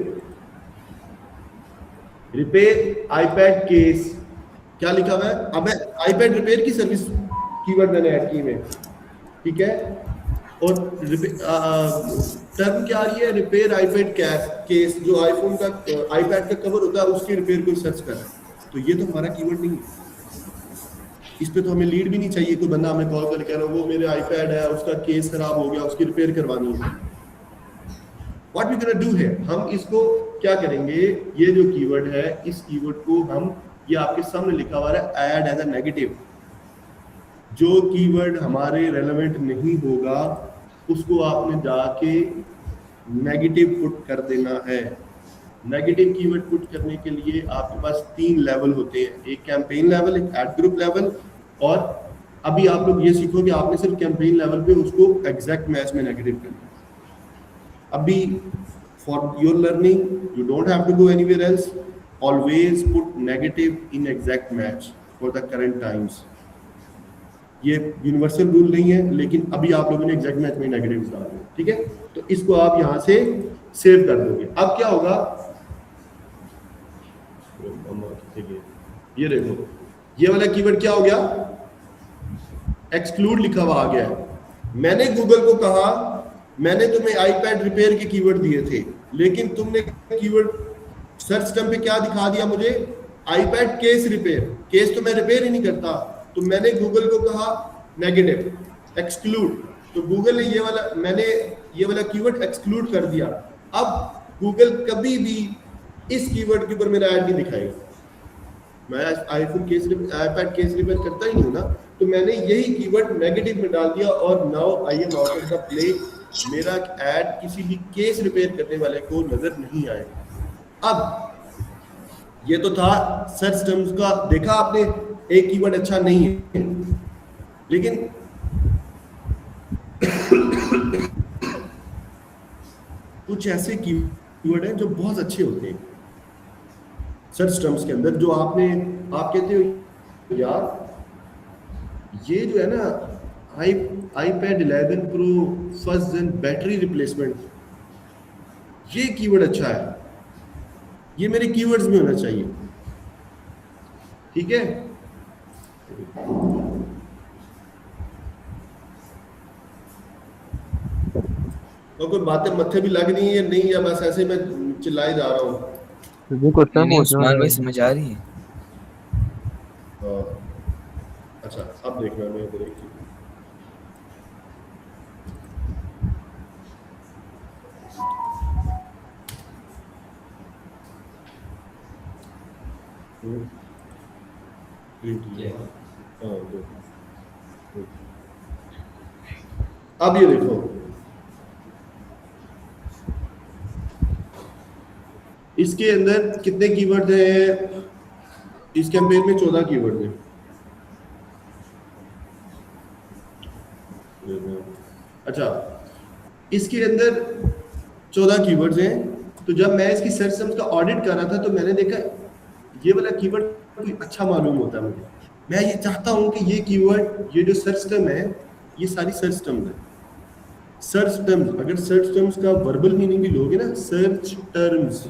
Speaker 2: रिपेयर आईपैड केस, क्या लिखा हुआ है? अब आईपैड रिपेयर की सर्विस कीवर्ड मैंने ऐड की है। ठीक है, और टर्म क्या आ रही है? रिपेयर आईपैड केस, जो आईफोन का आईपैड का कवर होता है उसकी रिपेयर को सर्च कर रहा है। तो ये तो हमारा कीवर्ड नहीं है, इस पे तो हमें लीड भी नहीं चाहिए। कोई बंदा हमें कॉल करके कह रहा है वो मेरे आईपैड है, उसका केस खराब हो गया, उसकी रिपेयर करवानी है। व्हाट वी गोना डू है, हम इसको क्या करेंगे, ये जो कीवर्ड है इस कीवर्ड को हम, ये आपके सामने लिखा हुआ है ऐड एज अ नेगेटिव। जो कीवर्ड हमारे रेलेवेंट नहीं होगा उसको आपने जाके नेगेटिव पुट कर देना है। नेगेटिव कीवर्ड पुट करने के लिए आपके पास 3 लेवल होते हैं, एक कैंपेन लेवल, एक एड ग्रुप लेवल, और अभी आप लोग ये सीखो कि आपने सिर्फ कैंपेन लेवल पे उसको एग्जैक्ट मैच में नेगेटिव करना। अभी for your learning you don't have to go anywhere else, always put negative in exact match for the current times. ये यूनिवर्सल रूल नहीं है, लेकिन अभी आप लोगों ने एग्जैक्ट मैच में नेगेटिव डाल दिया। ठीक है, तो इसको आप यहां से सेव कर दोगे। अब क्या होगा, ये देखो, ये वाला कीवर्ड क्या हो गया, एक्सक्लूड लिखा हुआ आ गया है। मैंने गूगल को कहा मैंने तुम्हें आईपैड रिपेयर के कीवर्ड दिए थे, लेकिन तुमने कीवर्ड सर्च टर्म पे क्या दिखा दिया मुझे, आईपैड केस रिपेयर। केस तो मैं रिपेयर ही नहीं करता, तो मैंने गूगल को कहा नेगेटिव एक्सक्लूड, तो गूगल ने मैंने ये वाला कीवर्ड एक्सक्लूड कर दिया। अब गूगल कभी भी इस कीवर्ड के ऊपर मेरा ऐड नहीं दिखाएगा। मैं आईपैड केस रिपेयर करता ही नहीं हूं ना, तो मैंने यही कीवर्ड नेगेटिव में डाल दिया और now I am out of the play. मेरा ऐड किसी भी केस रिपेयर करने वाले को नजर नहीं आएगा। अब ये तो था सर्च टर्म्स का, देखा आपने एक कीवर्ड अच्छा नहीं है, लेकिन कुछ ऐसे कीवर्ड हैं जो बहुत अच्छे होते हैं सर्च टर्म्स के अंदर, जो आप कहते हो यार ये जो है ना iPad 11 Pro फर्स्ट जेन बैटरी रिप्लेसमेंट, ये कीवर्ड अच्छा है, ये मेरे कीवर्ड्स में होना चाहिए। ठीक है, तो कोई बातें मत्थे भी लग रही है नहीं, या बस ऐसे मैं चिल्लाए जा रहा हूँ?
Speaker 1: नहीं, उस्मान भाई समझ आ रही है।
Speaker 2: अच्छा, अब देखना मैं इधर एक चीज। अब ये देखो, इसके अंदर कितने कीवर्ड हैं? इस कैंपेन में 14 कीवर्ड हैं। अच्छा, इसके अंदर 14 कीवर्ड्स हैं। तो जब मैं इसकी सर्च टर्म्स का ऑडिट कर रहा था तो मैंने देखा ये वाला कीवर्ड कोई अच्छा मालूम होता है मुझे। मैं ये चाहता हूं कि ये कीवर्ड, ये जो सर्च टर्म है, ये सारी सर्च टर्म्स है। सर्च टर्म्स, अगर सर्च टर्म्स का वर्बल मीनिंग भी लोगे ना, सर्च टर्म्स,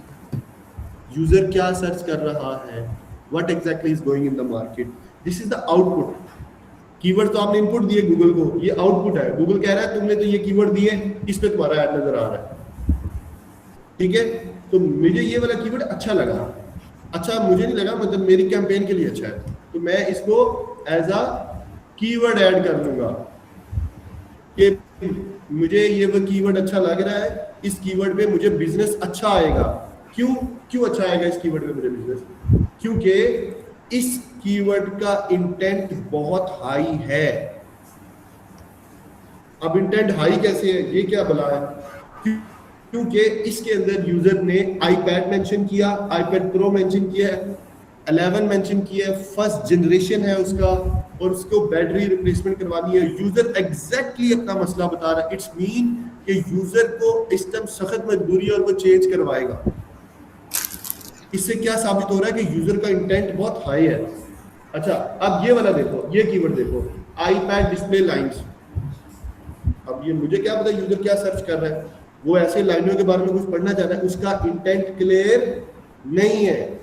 Speaker 2: यूजर क्या सर्च कर रहा है, what exactly is going in the market, this is the output. Keyword तो आपने इनपुट दिए गूगल को, ये आउटपुट है। गूगल कह रहा है तुमने तो ये कीवर्ड दिए, इस पे तुम्हारा ऐड नजर आ रहा है। ठीक है, तो मुझे ये वाला कीवर्ड अच्छा लगा। अच्छा मुझे नहीं लगा, मतलब मेरी कैंपेन के लिए अच्छा है, तो मैं इसको एज अ कीवर्ड ऐड कर लूंगा कि मुझे ये वो कीवर्ड अच्छा लग रहा है, इस कीवर्ड पे मुझे बिजनेस अच्छा आएगा। क्यों अच्छा आएगा इस कीवर्ड पे मुझे बिजनेस? क्योंकि इस कीवर्ड का इंटेंट बहुत हाई है। अब इंटेंट हाई कैसे है, ये क्या भला है? क्योंकि इसके अंदर यूजर ने iPad मेंशन किया, iPad Pro मेंशन किया है, 11 मेंशन किया है, फर्स्ट जनरेशन है उसका, और उसको बैटरी रिप्लेसमेंट करवानी है। यूजर एग्जैक्टली अपना मसला बता रहा है। इट्स मीन कि यूजर को इस टाइम सख्त मजबूरी है और वो चेंज करवाएगा। इससे क्या साबित हो रहा है कि यूजर का इंटेंट बहुत हाई है। अच्छा, अब ये वाला देखो, ये कीवर्ड देखो, iPad डिस्प्ले लाइंस। अब ये मुझे क्या पता यूजर क्या सर्च कर रहा है, वो ऐसे लाइनों के बारे में कुछ पढ़ना चाह रहा है, उसका इंटेंट क्लियर नहीं है।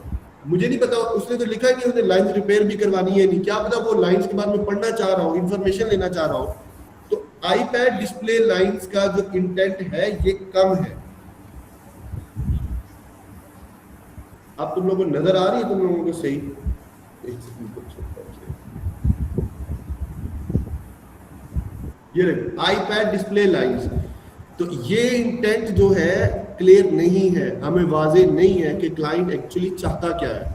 Speaker 2: मुझे नहीं पता, उसने तो लिखा है कि उसने लाइंस रिपेयर भी करवानी है, नहीं क्या पता वो लाइंस के बारे में पढ़ना चाह रहा हो, इंफॉर्मेशन लेना चाह रहा हो। तो iPad डिस्प्ले लाइंस का जो इंटेंट है ये कम है। अब तुम लोगों को नजर आ रही है, तुम लोगों को सही? ये देखो iPad डिस्प्ले लाइंस, तो ये इंटेंट जो है क्लियर नहीं है, हमें वाज़ेह नहीं है कि क्लाइंट एक्चुअली चाहता क्या है।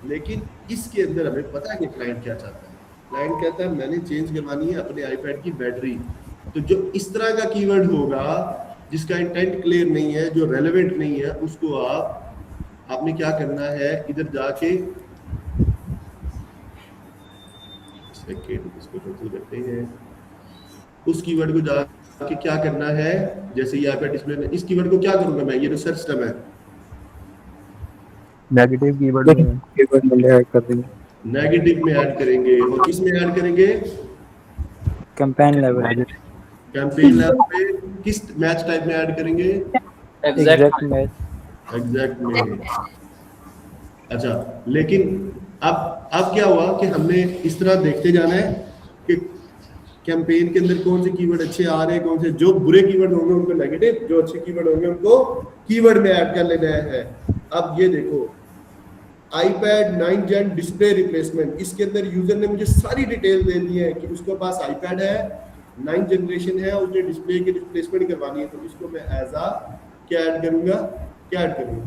Speaker 2: लेकिन इसके अंदर हमें पता है कि क्लाइंट क्या चाहता है। क्लाइंट कहता है मैंने चेंज करवानी है अपने iPad की बैटरी। तो जो इस तरह का कीवर्ड होगा जिसका इंटेंट क्लियर नहीं है, जो रेलेवेंट नहीं है, उसको आपने क्या करना है, इधर जाके इसको कैंसिल करते हैं, उस कीवर्ड को जाके क्या करना है, जैसे ये iPad डिस्प्ले में, इस कीवर्ड को क्या करूंगा मैं, ये जो सर्च टर्म है
Speaker 8: नेगेटिव कीवर्ड में ऐड कर देंगे,
Speaker 2: नेगेटिव में ऐड करेंगे। और किस में ऐड करेंगे?
Speaker 6: कैंपेन लेवल,
Speaker 2: कैंपेन लेवल पे। किस मैच टाइप में ऐड करेंगे?
Speaker 6: एग्जैक्ट मैच,
Speaker 2: एग्जैक्ट में। अच्छा, लेकिन अब क्या हुआ कि हमने इस तरह देखते जाना है कि कैंपेन के अंदर कौन से कीवर्ड अच्छे आ रहे हैं, कौन से, जो बुरे कीवर्ड होंगे उनको नेगेटिव, जो अच्छे कीवर्ड होंगे उनको कीवर्ड में ऐड कर लेना है। अब ये देखो iPad 9 Gen डिस्प्ले रिप्लेसमेंट, इसके अंदर यूजर ने मुझे सारी डिटेल दे दी है कि उसके पास iPad है, 9 जनरेशन है, उसने डिस्प्ले की रिप्लेसमेंट करवानी है। तो इसको मैं एज अ क्या ऐड करूंगा, क्या ऐड करूंगा,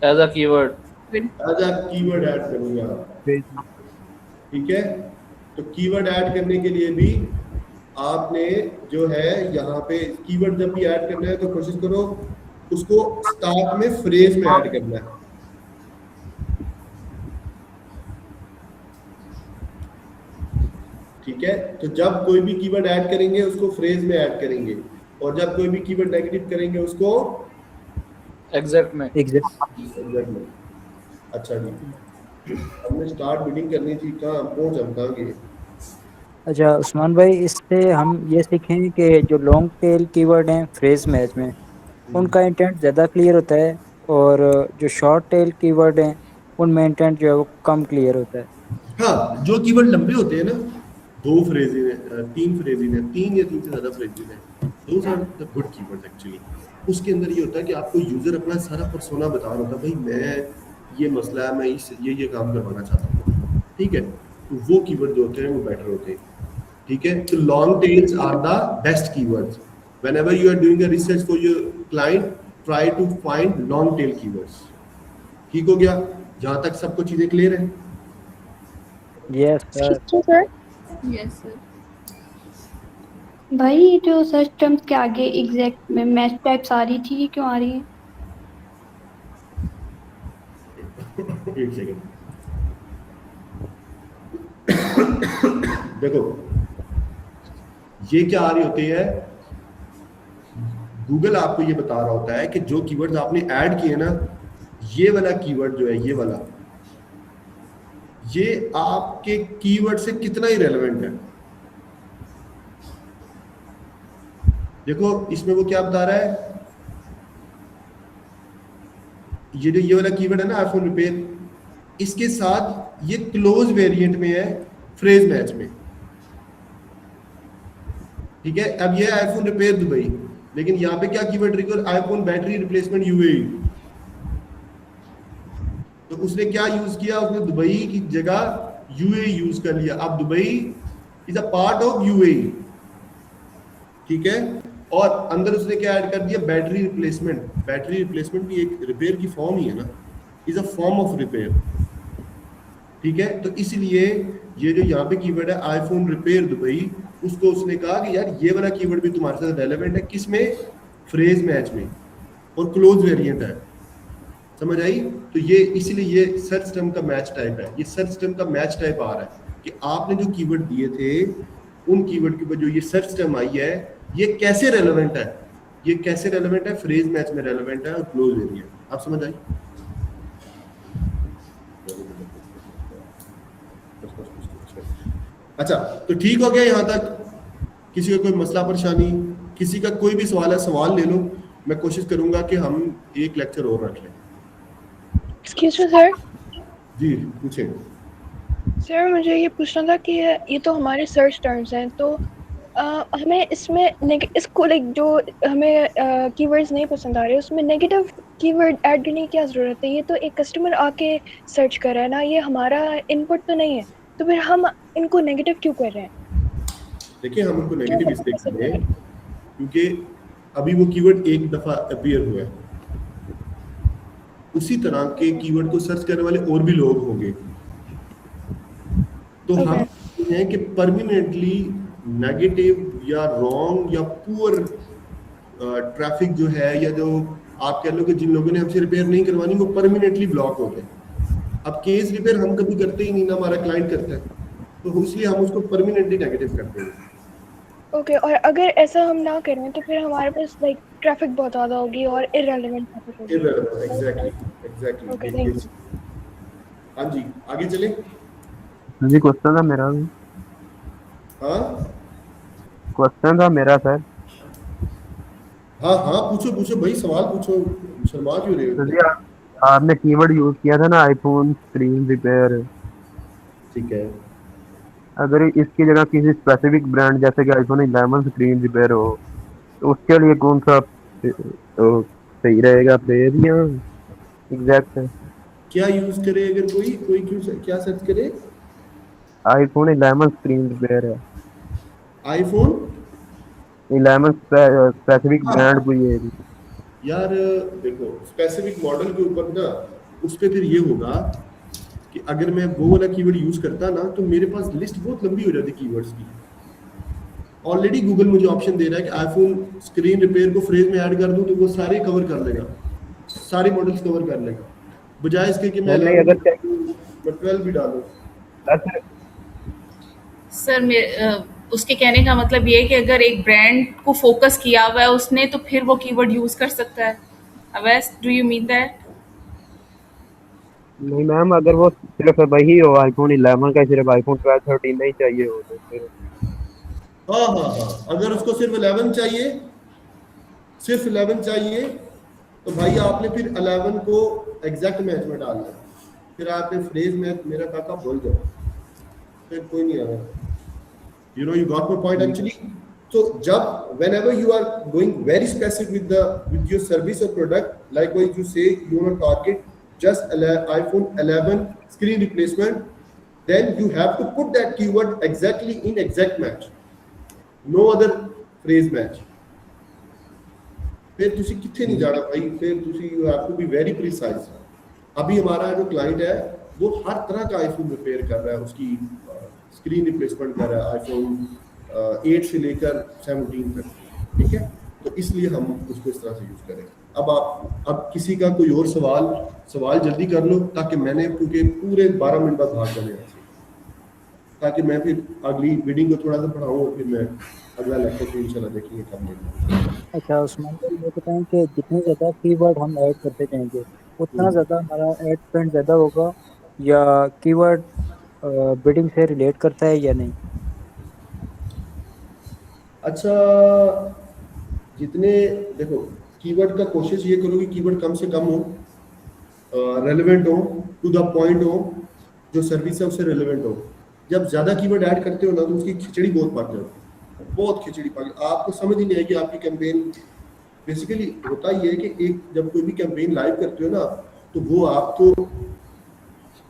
Speaker 4: as a keyword
Speaker 2: as a keyword add करूंगा। ठीक है, तो कीवर्ड ऐड करने के लिए भी आपने जो है यहाँ पे कीवर्ड जब भी ऐड करना है तो कोशिश करो उसको स्टार्ट में फ्रेज में ऐड करना है। ठीक है, तो जब कोई भी कीवर्ड ऐड करेंगे उसको फ्रेज में ऐड करेंगे, और जब कोई भी कीवर्ड नेगेटिव करेंगे उसको
Speaker 4: एग्जैक्ट में।
Speaker 2: एग्जैक्ट में। अच्छा जी, हमने स्टार्ट बिडिंग करनी थी, कहाँ पहुंच हम कहाँ गए?
Speaker 6: अच्छा उस्मान भाई, इससे हम ये सीखें कि जो लॉन्ग टेल कीवर्ड हैं फ्रेज मैच में उनका इंटेंट ज़्यादा क्लियर होता है, और जो शॉर्ट टेल कीवर्ड हैं उनमें इंटेंट जो है वो कम क्लियर होता है।
Speaker 2: हाँ, जो कीवर्ड लंबे होते हैं ना, 2 फ्रेजेज हैं, 3 फ्रेजेज हैं, 3 या 3 से ज्यादा फ्रेजेज हैं, those are the good keywords actually. उसके अंदर ये होता है कि आपको यूजर अपना सारा पर्सोना बता रहा होता है, भाई मैं ये मसला है, मैं इस ये काम करवाना चाहता हूँ। ठीक है, तो वो कीवर्ड जो होते हैं वो बेटर होते हैं। ठीक है, तो long tails are the best keywords. whenever you are doing a research for your client, try to find long tail keywords। ठीक हो गया, जहां तक सबको चीजें क्लियर है?
Speaker 6: Yes sir.
Speaker 7: Yes sir.
Speaker 5: भाई जो सर्च टर्म्स के आगे एग्जैक्ट में मैच टाइप्स आ रही थी, ये क्यों आ रही है?
Speaker 2: एक सेकंड, देखो ये क्या आ रही होती है, गूगल आपको ये बता रहा होता है कि जो कीवर्ड्स आपने ऐड किए ना, ये वाला कीवर्ड जो है, ये वाला, ये आपके कीवर्ड से कितना ही रेलेवेंट है। देखो इसमें वो क्या बता रहा है, ये जो ये वाला कीवर्ड है ना आईफोन रिपेयर, इसके साथ ये क्लोज वेरिएंट में है फ्रेज मैच में। ठीक है, अब ये आईफोन रिपेयर दुबई, लेकिन यहाँ पे क्या keyword record, iPhone battery replacement UAE. तो उसने क्या यूज किया, उसने दुबई की जगह यूएई यूज कर लिया। अब Dubai is a part of UAE. ठीक है, और अंदर उसने क्या ऐड कर दिया, बैटरी रिप्लेसमेंट। बैटरी रिप्लेसमेंट भी एक रिपेयर की फॉर्म ही है ना, is a form of repair. ठीक है, तो इसलिए ये जो यहाँ पे कीवर्ड है आईफोन रिपेयर दुबई, उसको उसने कहा कि यार ये वाला कीवर्ड भी तुम्हारे साथ रेलेवेंट है, किसमें, फ्रेज मैच में, और क्लोज वेरिएंट है। समझ आई? तो ये इसलिए ये सर्च टर्म का मैच टाइप है, ये सर्च टर्म का मैच टाइप आ रहा है कि आपने जो कीवर्ड दिए थे उन कीवर्ड के ऊपर जो ये सर्च टर्म आई है, ये कैसे रेलेवेंट है, ये कैसे रेलेवेंट है, फ्रेज मैच में रेलेवेंट है और क्लोज वेरिएंट। आप समझ आई? अच्छा, तो ठीक हो गया यहाँ तक? किसी का कोई मसला परेशानी, किसी का कोई भी सवाल है, सवाल ले लो। मैं कोशिश करूंगा कि हम एक लेक्चर और रख लें।
Speaker 9: Excuse me sir.
Speaker 2: जी पूछें।
Speaker 9: सर मुझे ये पूछना था कि ये तो हमारे सर्च टर्म्स हैं, तो हमें इसमें इसको लाइक जो हमें कीवर्ड्स नहीं पसंद आ रहे उसमें नेगेटिव कीवर्ड ऐड करने की क्या ज़रूरत है? ये तो एक कस्टमर आके सर्च कर रहा है ना, ये हमारा इनपुट तो नहीं है, तो फिर हम इनको नेगेटिव क्यों कर रहे हैं?
Speaker 2: देखिए, हम उनको नेगेटिव इसलिए कर रहे हैं क्योंकि अभी वो कीवर्ड एक दफा अपीयर हुआ है, उसी तरह के कीवर्ड को सर्च करने वाले और भी लोग होंगे। तो हम कहते हैं कि परमानेंटली नेगेटिव या रॉन्ग या पुअर ट्रैफिक जो है, या जो आप कह लो कि जिन लोगों ने हमसे रिपेयर नहीं करवानी, वो परमानेंटली ब्लॉक हो गए। अब केस रिपेयर हम कभी करते ही नहीं ना, हमारा क्लाइंट करता है, तो इसलिए हम उसको परमानेंटली नेगेटिव करते हैं।
Speaker 9: ओके, और अगर ऐसा हम ना करें तो फिर हमारे पास लाइक ट्रैफिक बहुत ज़्यादा होगी और इररेलेवेंट ट्रैफिक होगी।
Speaker 2: Irrelevant, exactly.
Speaker 9: Okay, thank you.
Speaker 2: हाँ जी, आगे चलें।
Speaker 8: जी क्वेश्चन था मेरा।
Speaker 2: हाँ
Speaker 8: क्वेश्चन था मेरा सर।
Speaker 2: हाँ हाँ, पूछो पूछो भाई, सवाल पूछो, शर्मा क्यों रहे हो?
Speaker 8: जी आपने कीवर्ड यूज किया था ना आईफोन स्क्रीन रिपेयर।
Speaker 2: ठीक है,
Speaker 8: अगर इसकी जगह किसी स्पेसिफिक ब्रांड जैसे कि आईफोन 11 स्क्रीन रिपेयर हो, तो उसके लिए कौन सा तो सही रहेगा, फ्रेज या एग्जैक्ट?
Speaker 2: क्या यूज करे अगर कोई क्यों क्या सर्च करे?
Speaker 8: आईफोन 11 स्क्रीन रिपेयर है।
Speaker 2: आईफोन
Speaker 8: 11 स्पेसिफिक ब्रांड कोई है?
Speaker 2: यार देखो, स्पेसिफिक मॉडल के ऊपर ना, उस पे फिर ये होगा कि अगर मैं वो वाला कीवर्ड यूज करता ना तो मेरे पास लिस्ट बहुत लंबी हो जाती कीवर्ड्स की। ऑलरेडी गूगल मुझे ऑप्शन दे रहा है कि आईफोन स्क्रीन रिपेयर को फ्रेज में ऐड कर दूं तो वो सारे कवर कर लेगा, सारे मॉडल्स कवर कर लेगा, बजाय इसके कि मैं
Speaker 8: नहीं, अगर
Speaker 2: 12 भी डालूं।
Speaker 3: सर उसके कहने का मतलब ये है कि अगर एक ब्रांड को फोकस किया हुआ है उसने तो फिर वो कीवर्ड यूज कर सकता है। Awais, do you mean that?
Speaker 8: नहीं मैम, अगर वो सिर्फ वही हो आईफोन 11 का, सिर्फ आईफोन 12 13 नहीं चाहिए हो तो फिर
Speaker 2: हाँ, अगर उसको सिर्फ 11 चाहिए, सिर्फ 11 चाहिए तो भाई आपने फिर 11 को एग्जैक्ट मैच में डालना है, फिर आपने फ्रेज मैच मेरा काका भूल जाओ, फिर कोई नहीं आएगा। You know, you got my point actually. So जब whenever you are going very specific with your service or product, likewise you say you want to target just iPhone 11 screen replacement, then you have to put that keyword exactly in exact match, no other phrase match. फिर तुसी कितने नहीं जाना भाई, फिर तुसी you have to be very precise. अभी हमारा जो क्लाइंट है वो हर तरह का आईफोन रिपेयर कर रहा है, उसकी स्क्रीन रिप्लेसमेंट कर रहा है आईफोन 8 से लेकर 17 तक, ठीक है। तो इसलिए हम उसको इस तरह से यूज करें। अब किसी का कोई और सवाल जल्दी कर लो, ताकि मैंने क्योंकि पूरे 12 मिनट बाद भाग जाने हैं, ताकि मैं फिर अगली मीटिंग को थोड़ा सा पढ़ाऊँ और फिर मैं अगला लेक्चर फिर इंशाल्लाह देखेंगे कब मिलेंगे।
Speaker 6: अच्छा उस्मान भाई, ये बताएं कि जितने ज़्यादा कीवर्ड हम ऐड करते जाएंगे उतना ज़्यादा हमारा ऐड स्पेंड ज़्यादा होगा, या कीवर्ड बिडिंग से रिलेट करता है या नहीं?
Speaker 2: अच्छा, जितने देखो कीवर्ड का कोशिश ये करो कि कीवर्ड कम से कम हो, रेलेवेंट हो, टू द पॉइंट हो, जो सर्विस है उससे रेलेवेंट हो। जब ज़्यादा कीवर्ड ऐड करते हो ना तो उसकी खिचड़ी बहुत पक जाती है, बहुत खिचड़ी पक, आपको समझ ही नहीं आएगी आपकी कैंपेन। बेसिकली होता ये है कि एक जब कोई भी कैंपेन लाइव करते हो ना तो वो आपको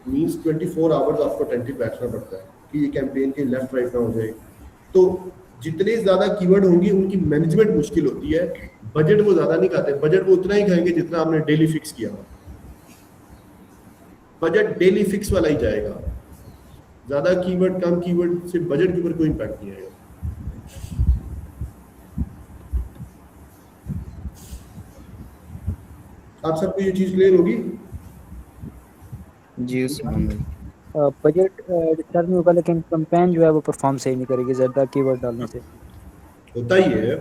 Speaker 2: मीन्स 24 आवर्स आपको अटेंटिव बैठना पड़ता है कि ये कैंपेन के लेफ्ट राइट ना हो जाए। तो जितने ज़्यादा कीवर्ड होंगे उनकी मैनेजमेंट मुश्किल होती है, बजट वो ज़्यादा नहीं खाते, बजट वो उतना ही खाएंगे जितना आपने डेली फिक्स किया, बजट डेली फिक्स वाला ही जाएगा। ज़्यादा कीवर्ड कम कीवर्ड से बजट के ऊपर कोई इम्पैक्ट नहीं आएगा। आप सबको ये चीज़ क्लियर होगी?
Speaker 1: जी उस्मान भाई।
Speaker 6: बजट डिस्टर्ब नहीं होगा, लेकिन कैंपेन जो है वो परफॉर्म सही नहीं करेगी ज़्यादा कीवर्ड डालने से।
Speaker 2: होता ही है,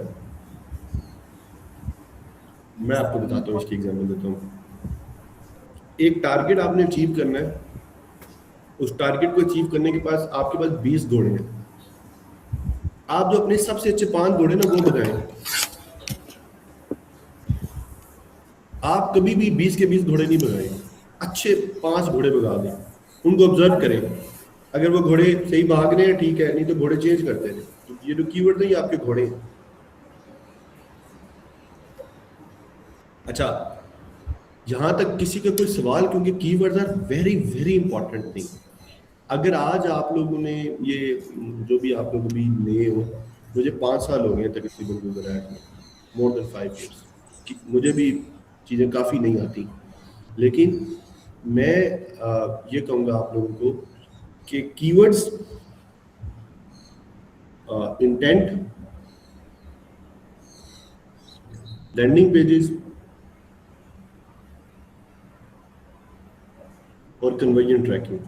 Speaker 2: मैं आपको बताता हूँ, इसकी एग्जांपल देता हूँ। एक टारगेट आपने अचीव करना है, उस टारगेट को अचीव करने के पास आपके पास 20 घोड़े हैं, आप जो अपने सबसे अच्छे 5 घोड़े ना वो भगाएं। आप कभी भी 20 के 20 घोड़े नहीं भगाएं, अच्छे 5 घोड़े भगा दें, उनको ऑब्जर्व करें, अगर वो घोड़े सही भाग रहे हैं ठीक है, नहीं तो घोड़े चेंज करते हैं। तो ये जो कीवर्ड नहीं आपके घोड़े हैं। अच्छा, यहाँ तक किसी का कोई सवाल, क्योंकि keywords are very very important thing. अगर आज आप लोगों ने ये जो भी आप लोग भी नए हो, मुझे 5 साल हो गए तकरीबन गूगल ऐड में, मोर देन 5 years, मुझे भी चीज़ें काफ़ी नहीं आती, लेकिन मैं ये कहूँगा आप लोगों को कि कीवर्ड्स, इंटेंट, लैंडिंग पेजेस और कन्वर्जन ट्रैकिंग,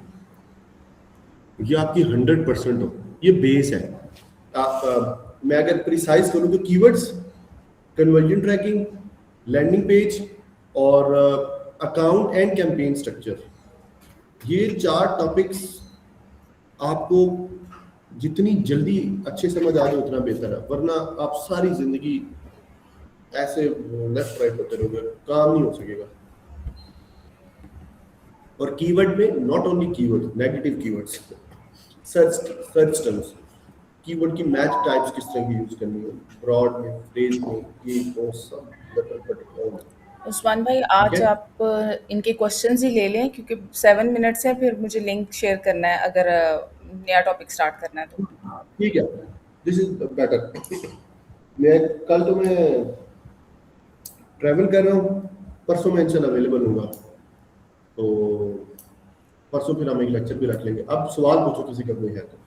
Speaker 2: ये आपकी 100% हो, ये बेस है। मैं अगर प्रिसाइज करूँ तो keywords, conversion tracking, landing page और अकाउंट एंड कैंपेन स्ट्रक्चर, ये 4 टॉपिक्स आपको जितनी जल्दी अच्छे समझ आ जाए उतना बेहतर है, वरना आप सारी जिंदगी ऐसे लेफ्ट राइट होते रहोगे, काम नहीं हो सकेगा। और कीवर्ड में not only keyword, negative keywords, search terms, keyword की मैच टाइप्स किस तरह की यूज करनी है, ब्रॉड में, फ्रेज में, ये वो सब लेटर।
Speaker 3: उस्मान भाई, आज आप इनके क्वेश्चंस ही ले लें, क्योंकि 7 मिनट्स है, फिर मुझे लिंक शेयर करना है अगर नया टॉपिक स्टार्ट करना है तो।
Speaker 2: ठीक है, दिस इज बेटर। मैं कल तो मैं ट्रैवल कर रहा हूँ, परसों मैं इंशाल्लाह अवेलेबल हूँगा, तो परसों फिर हम एक लेक्चर भी रख लेंगे। अब सवाल पूछो किसी का कोई है तो।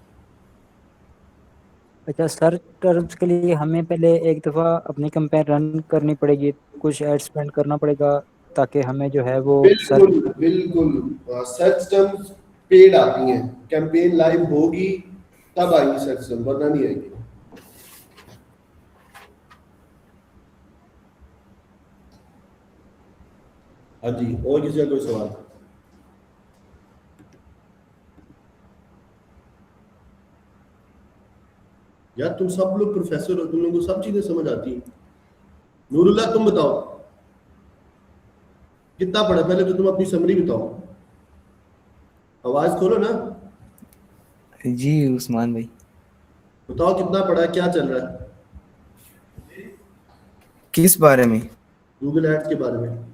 Speaker 6: अच्छा, सर्च टर्म्स के लिए हमें पहले एक दफ़ा अपनी कैंपेन रन करनी पड़ेगी, कुछ एड स्पेंड करना पड़ेगा ताकि हमें जो है वो सर्च।
Speaker 2: बिल्कुल बिल्कुल, सर्च टर्म्स पेड आती हैं, कैंपेन लाइव होगी तब आएगी सर्च टर्म, वरना नहीं आएगी। हाँ जी, और किसी का कोई सवाल? यार तुम सब लोग प्रोफेसर हो, तुम लोगों को सब चीजें समझ आती हैं। नूरुल्लाह तुम बताओ कितना पढ़ा, पहले तो तुम अपनी समरी बताओ, आवाज खोलो ना,
Speaker 1: जी उस्मान भाई।
Speaker 2: बताओ कितना पढ़ा है, क्या चल रहा है
Speaker 1: किस बारे में?
Speaker 2: गूगल एड्स के बारे में।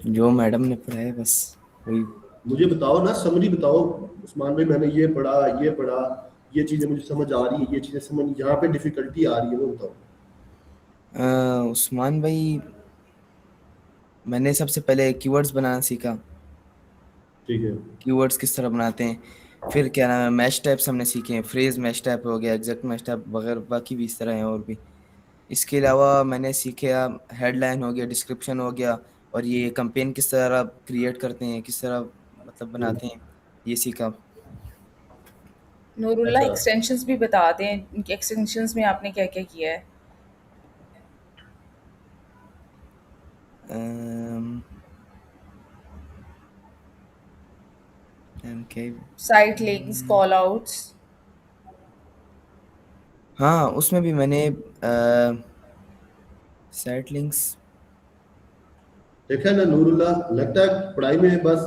Speaker 1: जो मैडम ने पढ़ाया बस वही।
Speaker 2: मुझे बताओ ना, समरी बताओ उस्मान भाई, मैंने ये पढ़ा, ये चीजें मुझे समझ आ रही है, ये चीजें समझ, यहाँ पे डिफिकल्टी आ रही है, वो बताओ।
Speaker 1: उस्मान भाई, मैंने सबसे पहले कीवर्ड्स बनाना सीखा।
Speaker 2: ठीक है।
Speaker 1: कीवर्ड्स किस तरह बनाते हैं, फिर क्या नाम है, मैच टाइप्स हमने सीखे हैं, फ्रेज मैच टाइप हो गया, एग्जैक्ट मैच टाइप वगैरह, बाकी भी इस तरह हैं और भी। इसके अलावा मैंने सीखा हेडलाइन हो गया, डिस्क्रिप्शन हो गया, और ये कैंपेन किस तरह क्रिएट करते हैं, किस तरह मतलब बनाते हैं, ये सीखा।
Speaker 3: नूरुल्लाह
Speaker 2: अच्छा,
Speaker 3: एक्सटेंशंस भी बता दें, एक्सटेंशंस में आपने क्या क्या किया है?
Speaker 1: okay.
Speaker 3: Site links, call outs.
Speaker 1: हाँ, उसमें भी मैंने साइट लिंक्स।
Speaker 2: देखा है ना नूरुल्लाह, लगता है पढ़ाई में बस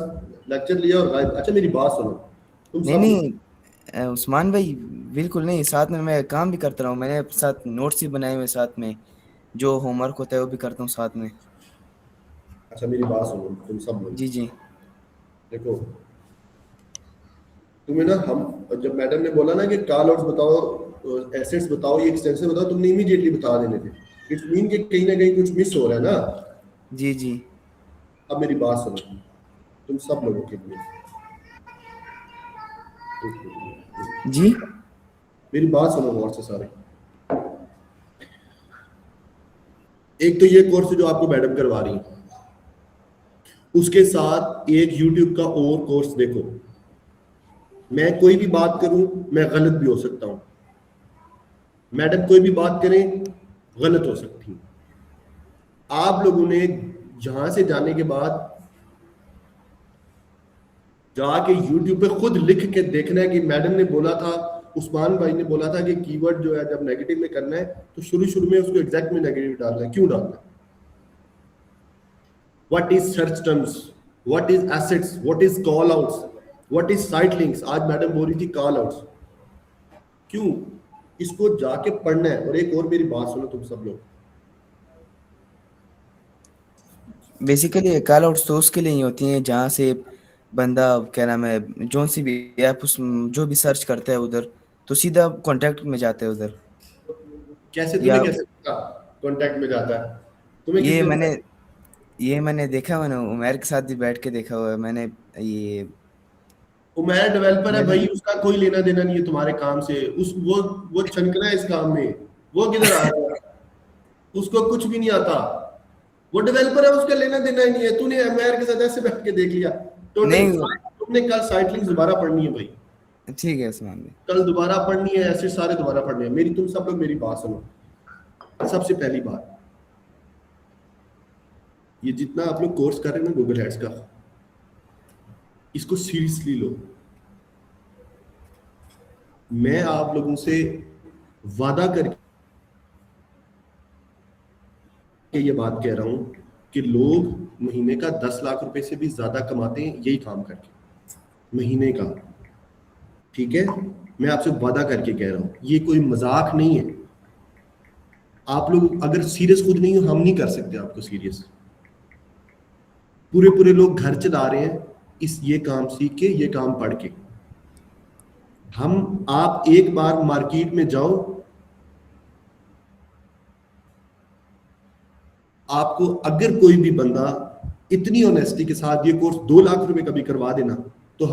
Speaker 2: लेक्चर लिया और गायब। अच्छा मेरी बात सुनो, तुम
Speaker 1: नहीं
Speaker 2: सब लोग,
Speaker 1: नहीं, उस्मान भाई बिल्कुल नहीं, साथ में मैं काम भी करता रहा हूँ, मैंने साथ नोट्स भी बनाए हुए, साथ में जो होमवर्क होता है वो भी करता हूँ साथ में।
Speaker 2: अच्छा मेरी बात सुनो तुम सब लोग,
Speaker 1: जी जी।
Speaker 2: देखो तुम्हें ना, हम जब मैडम ने बोला ना कि कॉल आउट्स बताओ, एसेट्स बताओ, ये एक्सटेंशन बताओ, तुमने इमीडिएटली बता देने थे। इट्स मीन कि कहीं ना कहीं कुछ मिस हो रहा है ना।
Speaker 1: जी जी।
Speaker 2: अब मेरी बात सुनो तुम सब लोगों के लिए,
Speaker 1: जी
Speaker 2: मेरी बात सुनो गौर से सारे। एक तो ये कोर्स जो आपको मैडम करवा रही है, उसके साथ एक YouTube का और कोर्स देखो। मैं कोई भी बात करूं, मैं गलत भी हो सकता हूं, मैडम कोई भी बात करें गलत हो सकती है। आप लोगों ने यहां से जाने के बाद जाके YouTube पे खुद लिख के देखना है कि मैडम ने बोला था, उस्मान भाई ने बोला था कि कीवर्ड जो है जब नेगेटिव में करना है तो शुरू में उसको एग्जैक्ट में नेगेटिव डालना है। क्यों डालना है? What is search terms, what is assets, what is call outs, what is site links. आज मैडम बोल रही थी कॉल आउट्स, क्यों? इसको जाके पढ़ना है। और एक और मेरी बात सुनो तुम सब लोग,
Speaker 1: बेसिकली कॉल आउट्स तो उसके लिए ही होती हैं जहाँ से बंदा क्या नाम है, जो सी भी ऐप उस जो भी सर्च करता है उधर, तो सीधा कांटेक्ट में जाता है उधर।
Speaker 2: कैसे
Speaker 1: या
Speaker 2: तुम्हें कैसे पता कांटेक्ट में जाता है? तुम्हें
Speaker 1: ये
Speaker 2: किसने
Speaker 1: मैंने
Speaker 2: बताया?
Speaker 1: ये मैंने देखा, मैंने उमर के साथ भी बैठ के देखा हुआ है मैंने। ये
Speaker 2: उमैर डेवलपर है भाई,
Speaker 1: मैंने
Speaker 2: उसका कोई लेना देना नहीं है तुम्हारे काम से। उस वो छनकना है इस काम में, वो किधर आ रहा है? उसको कुछ भी नहीं आता, वो डेवलपर है, उसका लेना देना ही नहीं है। तूने उमैर के साथ ऐसे बैठ के देख लिया टोटल।
Speaker 1: नहीं।
Speaker 2: तुमने कल साइट लिंक्स दोबारा पढ़नी है भाई,
Speaker 1: ठीक है उस्मान भाई।
Speaker 2: कल दोबारा पढ़नी है, ऐसे सारे दोबारा पढ़ने हैं। मेरी तुम सब लोग मेरी बात सुनो। सबसे पहली बात, ये जितना आप लोग कोर्स कर रहे हैं ना गूगल एड्स का, इसको सीरियसली लो। मैं आप लोगों से वादा करके ये बात कह रहा हूं कि लोग महीने का 10 लाख रुपए से भी ज्यादा कमाते हैं यही काम करके, महीने का। ठीक है, मैं आपसे वादा करके कह रहा हूं, ये कोई मजाक नहीं है। आप लोग अगर सीरियस खुद नहीं हो, हम नहीं कर सकते आपको सीरियस। पूरे लोग घर चला रहे हैं ये काम सीख के, ये काम पढ़ के। आप एक बार मार्केट में जाओ, आपको अगर कोई भी बंदा इतनी ऑनेस्टी के साथ ये कोर्स 2 लाख रुपए कभी करवा देना, तो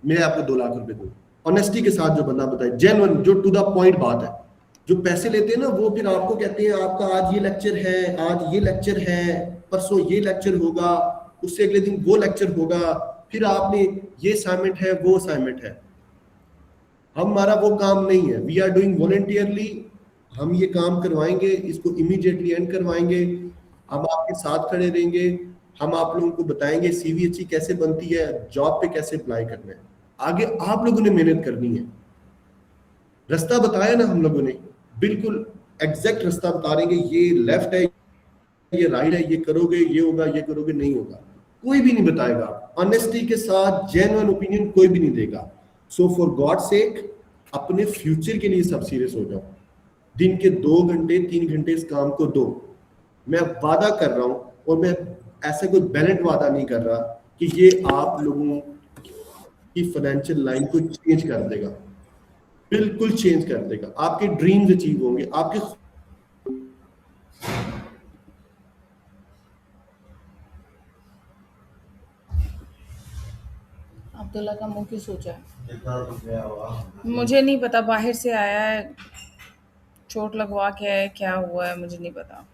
Speaker 2: मैं आपको 2 लाख रुपए दूँ। ऑनेस्टी के साथ जो बंदा बताए, जेन्युइन, जो टू द पॉइंट बात है। जो पैसे लेते हैं ना, वो फिर आपको कहते हैं आपका आज ये लेक्चर है, आज ये लेक्चर है, परसों ये लेक्चर होगा, उससे अगले दिन वो लेक्चर होगा, फिर आपने ये असाइनमेंट है, वो असाइनमेंट है। हमारा वो काम नहीं है। We are doing voluntarily. हम ये काम करवाएंगे, इसको इमीडिएटली एंड करवाएंगे, हम आपके साथ खड़े रहेंगे, हम आप लोगों को बताएंगे सीवी अच्छी कैसे बनती है, जॉब पे कैसे अप्लाई करना है। आगे आप लोगों ने मेहनत करनी है। रास्ता बताया ना हम लोगों ने, बिल्कुल एग्जैक्ट रास्ता बता देंगे, ये लेफ्ट है, ये राइट है, ये करोगे ये होगा, ये करोगे नहीं होगा, कोई भी नहीं बताएगा। ऑनेस्टी के साथ जेन्युइन ओपिनियन कोई भी नहीं देगा। सो फॉर गॉड सेक, अपने फ्यूचर के लिए सब सीरियस हो जाओ। दिन के 2 घंटे 3 घंटे इस काम को दो। मैं वादा कर रहा हूं, और मैं ऐसा कोई बैलेंट वादा नहीं कर रहा कि ये आप लोगों की फाइनेंशियल लाइन को चेंज कर देगा, बिल्कुल चेंज कर देगा। आपके ड्रीम्स अचीव होंगे, आपके
Speaker 3: अब्दुल्ला का मुंह क्यों सोचा है? मुझे नहीं पता, बाहर से आया है, चोट लगवा के है, क्या हुआ है मुझे नहीं पता।